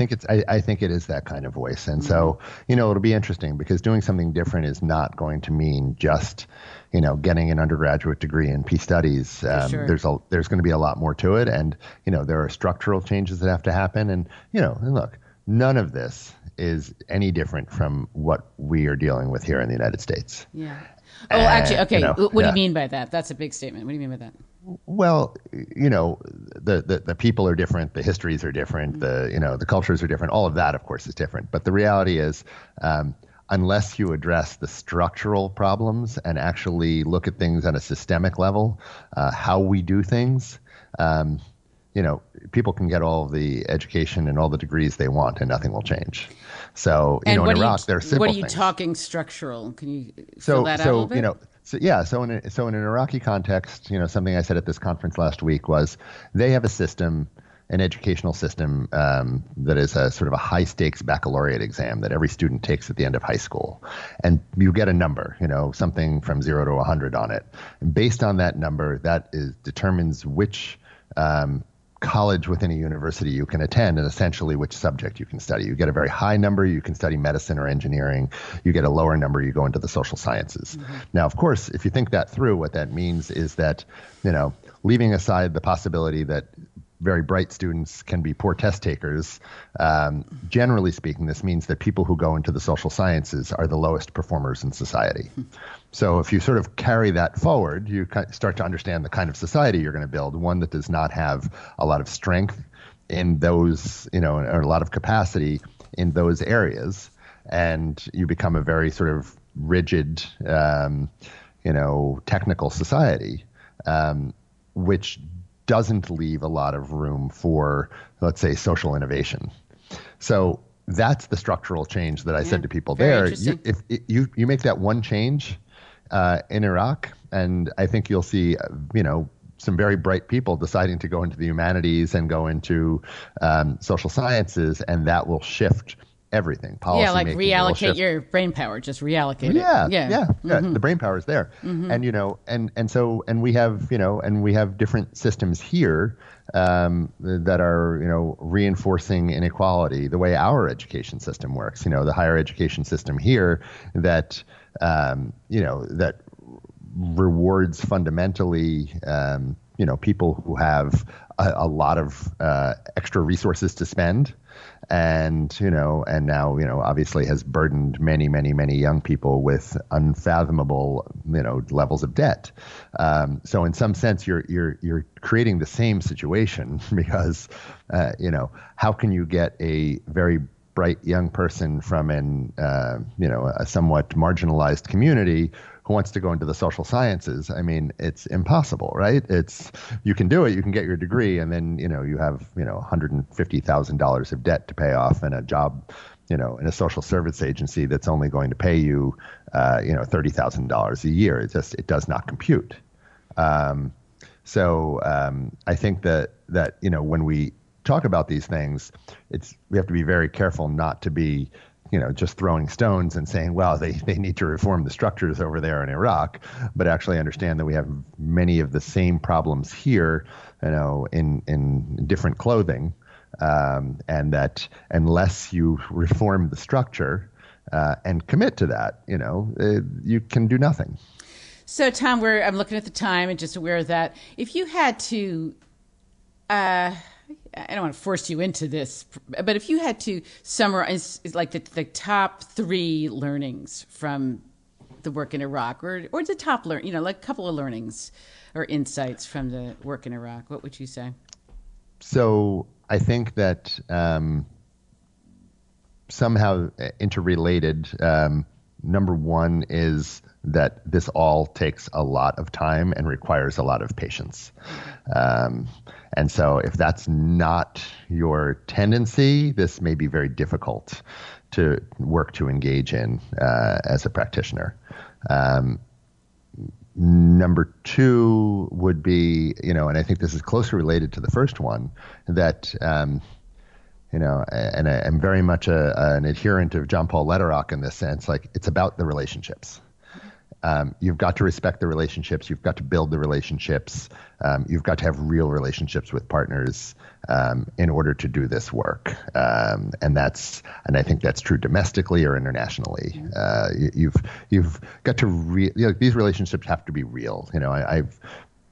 think it is that kind of voice. And so, it'll be interesting because doing something different is not going to mean just, getting an undergraduate degree in peace studies. Sure. There's going to be a lot more to it. And, there are structural changes that have to happen. And, and look, none of this is any different from what we are dealing with here in the United States. Yeah. Oh, actually, okay. What do you mean by that? That's a big statement. What do you mean by that? Well, the people are different, the histories are different, the cultures are different. All of that, of course, is different. But the reality is, unless you address the structural problems and actually look at things on a systemic level, how we do things, people can get all the education and all the degrees they want and nothing will change. So, in Iraq, there are simple things. What are you things. talking structural? Can you fill that out a little bit? So in an Iraqi context, something I said at this conference last week was they have a system, an educational system that is a sort of a high stakes baccalaureate exam that every student takes at the end of high school. And you get a number, something from 0 to 100 on it. And based on that number, determines which college within a university you can attend and essentially which subject you can study. You get a very high number, you can study medicine or engineering. You get a lower number, you go into the social sciences. Mm-hmm. Now, of course, if you think that through, what that means is that, leaving aside the possibility that very bright students can be poor test takers. Generally speaking, this means that people who go into the social sciences are the lowest performers in society. So if you sort of carry that forward, you start to understand the kind of society you're going to build, one that does not have a lot of strength in those, or a lot of capacity in those areas. And you become a very sort of rigid, technical society, which doesn't leave a lot of room for, let's say, social innovation. So that's the structural change that I said to people there. If you make that one change in Iraq, and I think you'll see, some very bright people deciding to go into the humanities and go into social sciences, and that will shift everything. Policy like reallocate your brain power, just reallocate it. Yeah. Mm-hmm. The brain power is there. Mm-hmm. And we have different systems here that are, reinforcing inequality the way our education system works. The higher education system here that, that rewards fundamentally, people who have a lot of extra resources to spend. And now, obviously has burdened many, many, many young people with unfathomable, levels of debt. So in some sense, you're creating the same situation because, how can you get a very bright young person from a somewhat marginalized community who wants to go into the social sciences? I mean, it's impossible, right? You can do it, you can get your degree, and then, you have, $150,000 of debt to pay off and a job, in a social service agency that's only going to pay you, $30,000 a year. It does not compute. So I think that, when we talk about these things, we have to be very careful not to be, just throwing stones and saying, well, they need to reform the structures over there in Iraq, but actually understand that we have many of the same problems here, in different clothing, and that unless you reform the structure and commit to that, you can do nothing. So, Tom, I'm looking at the time and just aware of that. If you had to, I don't want to force you into this, but if you had to summarize like the top 3 learnings from the work in Iraq, or the top like a couple of learnings or insights from the work in Iraq, what would you say? So I think that somehow interrelated, number one is that this all takes a lot of time and requires a lot of patience. And so if that's not your tendency, this may be very difficult to work to engage in as a practitioner. Number 2 would be, and I think this is closely related to the first one, that, and I'm very much an adherent of John Paul Lederach in this sense, like it's about the relationships. You've got to respect the relationships. You've got to build the relationships. You've got to have real relationships with partners in order to do this work. And I think that's true domestically or internationally. You've got to these relationships have to be real. I've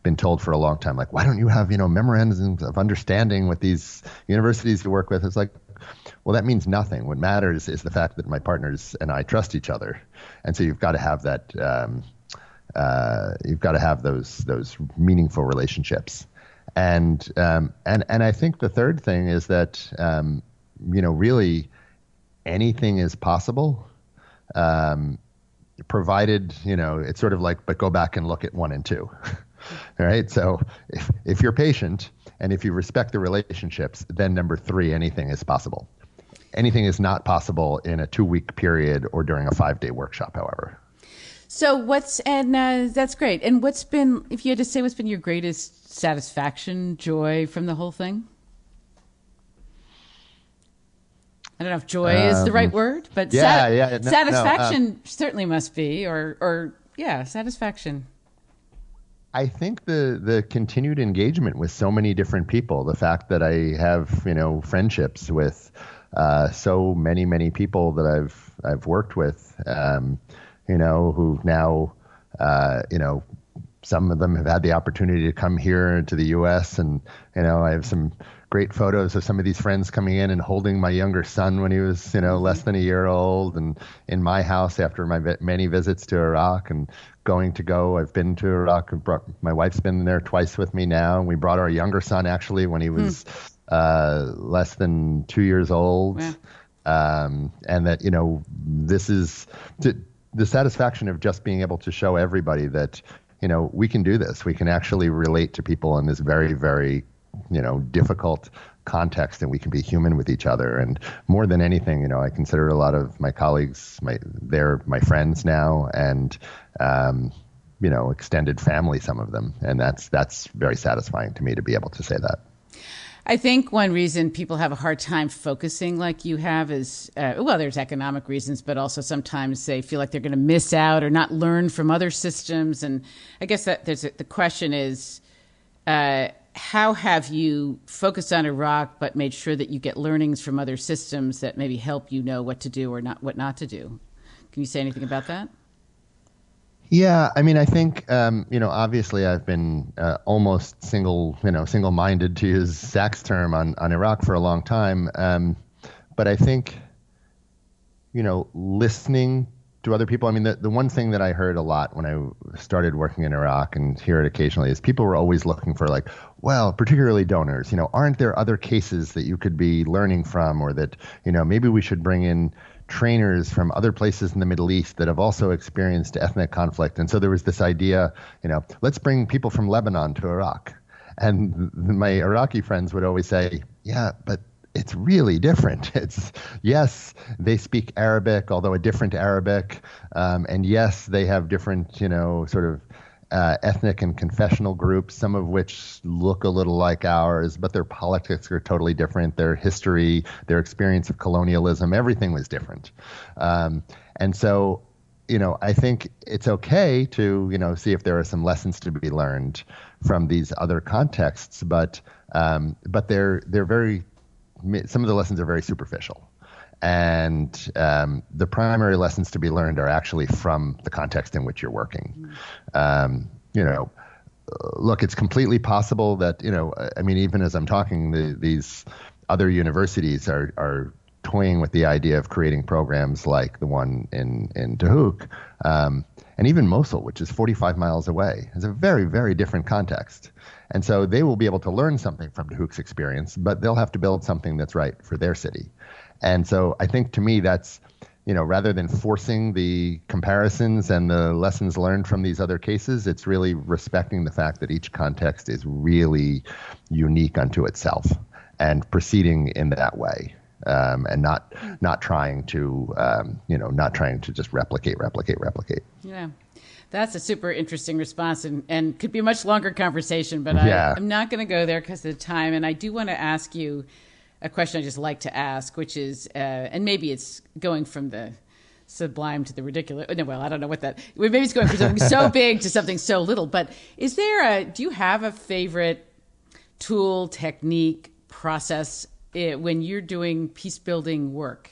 been told for a long time, like, why don't you have memorandums of understanding with these universities you work with? It's like, well, that means nothing. What matters is the fact that my partners and I trust each other, and so you've got to have that. You've got to have those meaningful relationships, and I think the third thing is that really anything is possible provided, it's sort of like, but go back and look at 1 and 2. All right. So if you're patient and if you respect the relationships, then number 3, anything is possible. Anything is not possible in a 2-week period or during a 5-day workshop, however. So that's great. And if you had to say, what's been your greatest satisfaction, joy from the whole thing? I don't know if joy is the right word, but satisfaction certainly must be, or satisfaction. I think the continued engagement with so many different people, the fact that I have, friendships with so many people that I've worked with, who now, some of them have had the opportunity to come here to the U.S. and, I have some great photos of some of these friends coming in and holding my younger son when he was, less than a year old, and in my house after my many visits to Iraq and I've been to Iraq. My wife's been there twice with me now. And we brought our younger son actually when he was less than 2 years old. Yeah. And that, this is the satisfaction of just being able to show everybody that, we can do this. We can actually relate to people in this very, very, difficult context, and we can be human with each other. And more than anything, I consider a lot of my colleagues, they're my friends now, and, extended family, some of them. And that's very satisfying to me to be able to say that. I think one reason people have a hard time focusing like you have is, there's economic reasons, but also sometimes they feel like they're going to miss out or not learn from other systems. And I guess that the question is, how have you focused on Iraq, but made sure that you get learnings from other systems that maybe help you know what to do or what not to do? Can you say anything about that? Yeah, I mean, I think, obviously I've been almost single-minded, to use Zach's term, on Iraq for a long time. But I think, listening to other people, I mean, the one thing that I heard a lot when I started working in Iraq and hear it occasionally is people were always looking for particularly donors, aren't there other cases that you could be learning from, or that, maybe we should bring in trainers from other places in the Middle East that have also experienced ethnic conflict. And so there was this idea, let's bring people from Lebanon to Iraq. And my Iraqi friends would always say, yeah, but it's really different. Yes, they speak Arabic, although a different Arabic. And yes, they have different, sort of ethnic and confessional groups, some of which look a little like ours, but their politics are totally different. Their history, their experience of colonialism, everything was different. And so, I think it's okay to, see if there are some lessons to be learned from these other contexts, but they're very, some of the lessons are very superficial. And the primary lessons to be learned are actually from the context in which you're working. Look, it's completely possible that, even as I'm talking, these other universities are toying with the idea of creating programs like the one in Tahuk, and even Mosul, which is 45 miles away, is a very, very different context. And so they will be able to learn something from Tahuk's experience, but they'll have to build something that's right for their city. And so I think, to me, that's, rather than forcing the comparisons and the lessons learned from these other cases, it's really respecting the fact that each context is really unique unto itself and proceeding in that way, and not trying to, just replicate. Yeah. That's a super interesting response and could be a much longer conversation, but I'm not going to go there because of the time. And I do want to ask you a question I just like to ask, which is, and maybe it's going from the sublime to the ridiculous. No, well, I don't know what that, maybe it's going from something so big to something so little, but do you have a favorite tool, technique, process when you're doing peace building work?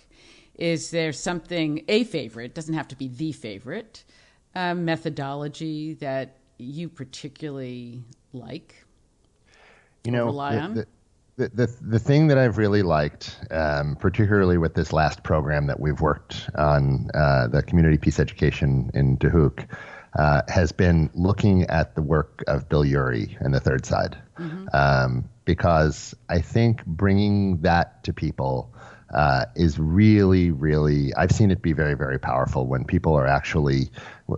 Is there something, a favorite, doesn't have to be the favorite, methodology that you particularly like? Rely on? The thing that I've really liked, particularly with this last program that we've worked on, the community peace education in Tahuk, has been looking at the work of Bill Urey and the Third Side, because I think bringing that to people is really, really, I've seen it be very, very powerful when people are actually,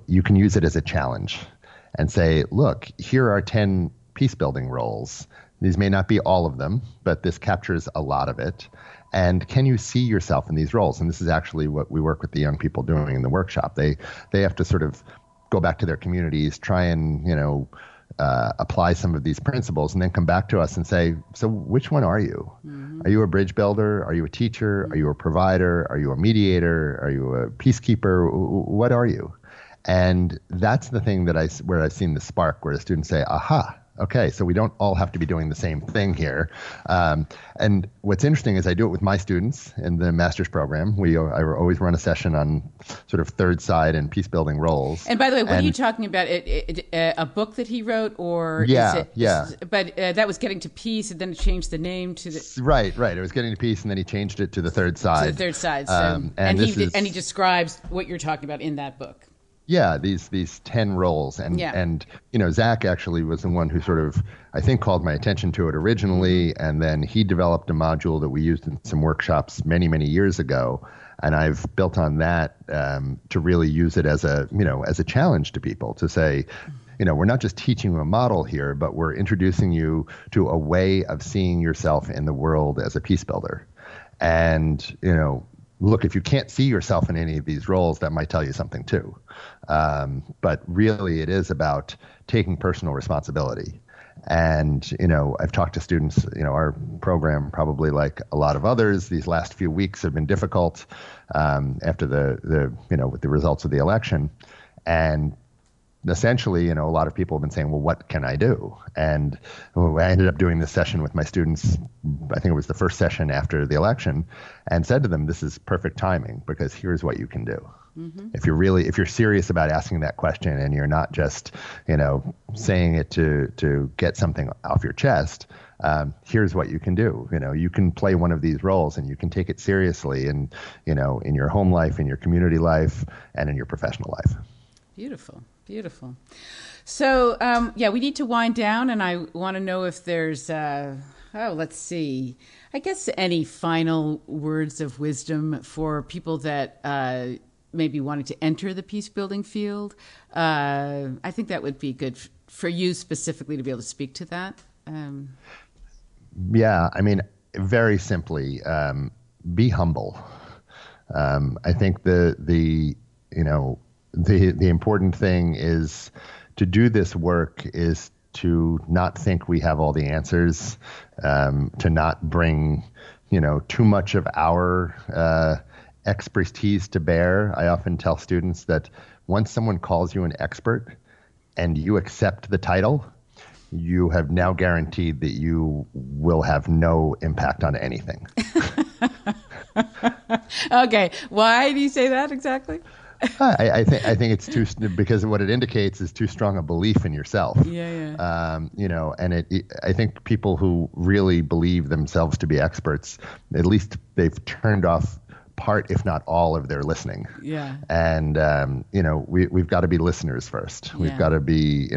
you can use it as a challenge and say, look, here are 10 peace building roles. These may not be all of them, but this captures a lot of it. And can you see yourself in these roles? And this is actually what we work with the young people doing in the workshop. They have to sort of go back to their communities, try and, apply some of these principles, and then come back to us and say, so which one are you? Mm-hmm. Are you a bridge builder? Are you a teacher? Mm-hmm. Are you a provider? Are you a mediator? Are you a peacekeeper? What are you? And that's the thing where I've seen the spark, where the students say, aha, okay, so we don't all have to be doing the same thing here. And what's interesting is I do it with my students in the master's program. I always run a session on sort of third side and peace building roles. And by the way, what are you talking about? A book that he wrote, or yeah. But that was Getting to Peace, and then it changed the name to the right. It was Getting to Peace, and then he changed it to the third side. To the third side. So, and he describes what you're talking about in that book. Yeah, these 10 roles. And Zach actually was the one who sort of, I think, called my attention to it originally. And then he developed a module that we used in some workshops many, many years ago. And I've built on that to really use it as a challenge to people, to say, we're not just teaching you a model here, but we're introducing you to a way of seeing yourself in the world as a peace builder. And, look, if you can't see yourself in any of these roles, that might tell you something too. But really, it is about taking personal responsibility. And, I've talked to students, our program, probably like a lot of others, these last few weeks have been difficult after with the results of the election. And essentially, a lot of people have been saying, well, what can I do? And I ended up doing this session with my students, I think it was the first session after the election, and said to them, this is perfect timing, because here's what you can do. Mm-hmm. If you're serious about asking that question, and you're not just, saying it to get something off your chest, here's what you can do. You can play one of these roles, and you can take it seriously in your home life, in your community life, and in your professional life. Beautiful. So, we need to wind down, and I want to know if there's, let's see, I guess any final words of wisdom for people that maybe wanted to enter the peace building field. I think that would be good for you specifically to be able to speak to that. Very simply, be humble. I think the important thing is to do this work is to not think we have all the answers, to not bring, too much of our expertise to bear. I often tell students that once someone calls you an expert and you accept the title, you have now guaranteed that you will have no impact on anything. Okay. Why do you say that exactly? I think it's because what it indicates is too strong a belief in yourself. Yeah. And I think people who really believe themselves to be experts, at least they've turned off part, if not all, of their listening. Yeah. And we've got to be listeners first. We've got to be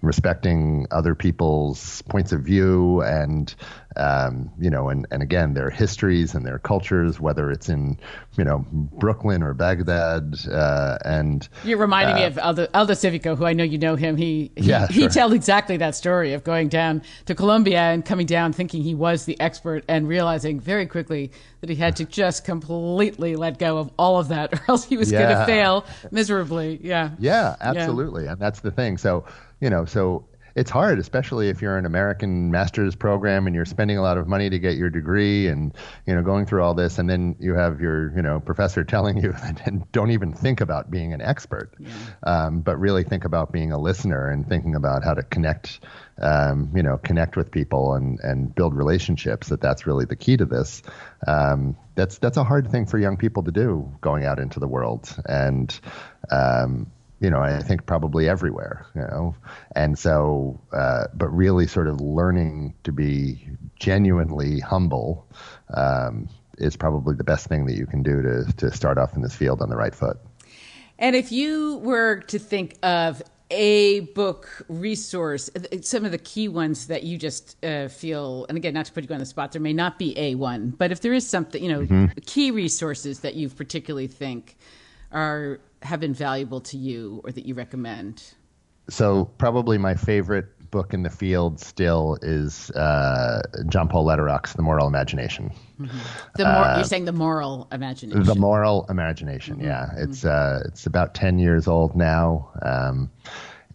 respecting other people's points of view, and and again, their histories and their cultures, whether it's in Brooklyn or Baghdad. And you're reminding me of Aldo Civico, who I know you know him. He tells exactly that story of going down to Colombia and coming down thinking he was the expert, and realizing very quickly that he had to just completely let go of all of that, or else he was going to fail miserably. Yeah, absolutely. And that's the thing. So it's hard, especially if you're an American master's program and you're spending a lot of money to get your degree, and going through all this, and then you have your professor telling you and don't even think about being an expert, but really think about being a listener and thinking about how to connect with people and build relationships. That's really the key to this. That's a hard thing for young people to do, going out into the world, and I think probably everywhere, and so, but really sort of learning to be genuinely humble is probably the best thing that you can do to start off in this field on the right foot. And if you were to think of a book resource, some of the key ones that you just feel, and again, not to put you on the spot, there may not be a one, but if there is something, key resources that you particularly think have been valuable to you or that you recommend. So probably my favorite book in the field still is John Paul Lederach's The Moral Imagination. Mm-hmm. You're saying The Moral Imagination. The Moral Imagination, yeah. It's about 10 years old now.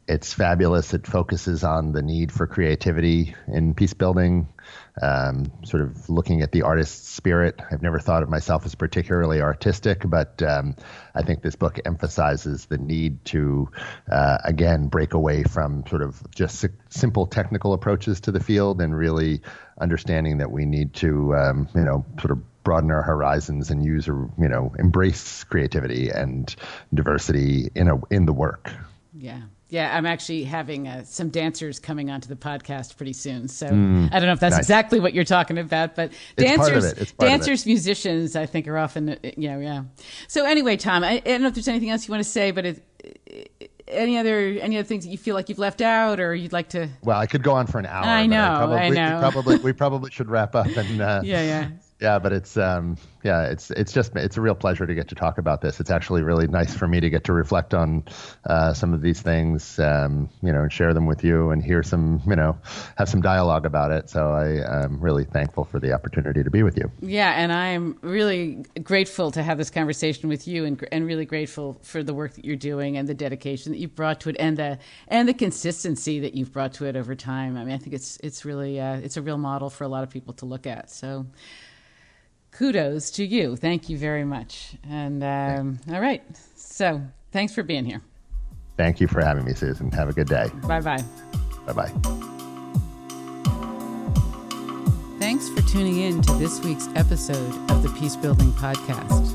It's fabulous. It focuses on the need for creativity in peace building, sort of looking at the artist's spirit. I've never thought of myself as particularly artistic, but I think this book emphasizes the need to, again, break away from sort of just simple technical approaches to the field and really understanding that we need to, sort of broaden our horizons and embrace creativity and diversity in the work. Yeah. Yeah, I'm actually having some dancers coming onto the podcast pretty soon. So I don't know if that's nice. Exactly what you're talking about, but dancers, musicians, I think are often, yeah. So anyway, Tom, I don't know if there's anything else you want to say, but any other things that you feel like you've left out or you'd like to? Well, I could go on for an hour. I know. We probably should wrap up and. Yeah. Yeah, but it's a real pleasure to get to talk about this. It's actually really nice for me to get to reflect on some of these things, and share them with you and hear some, have some dialogue about it. So I'm really thankful for the opportunity to be with you. Yeah, and I'm really grateful to have this conversation with you, and really grateful for the work that you're doing and the dedication that you've brought to it, and the consistency that you've brought to it over time. I mean, I think it's really it's a real model for a lot of people to look at. So. Kudos to you. Thank you very much. And all right. So thanks for being here. Thank you for having me, Susan. Have a good day. Bye-bye. Bye-bye. Thanks for tuning in to this week's episode of the Peacebuilding Podcast.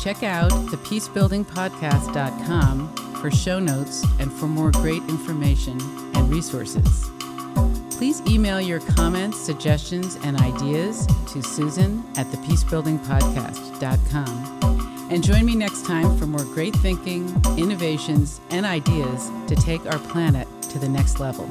Check out thepeacebuildingpodcast.com for show notes and for more great information and resources. Please email your comments, suggestions, and ideas to susan@thepeacebuildingpodcast.com. And join me next time for more great thinking, innovations, and ideas to take our planet to the next level.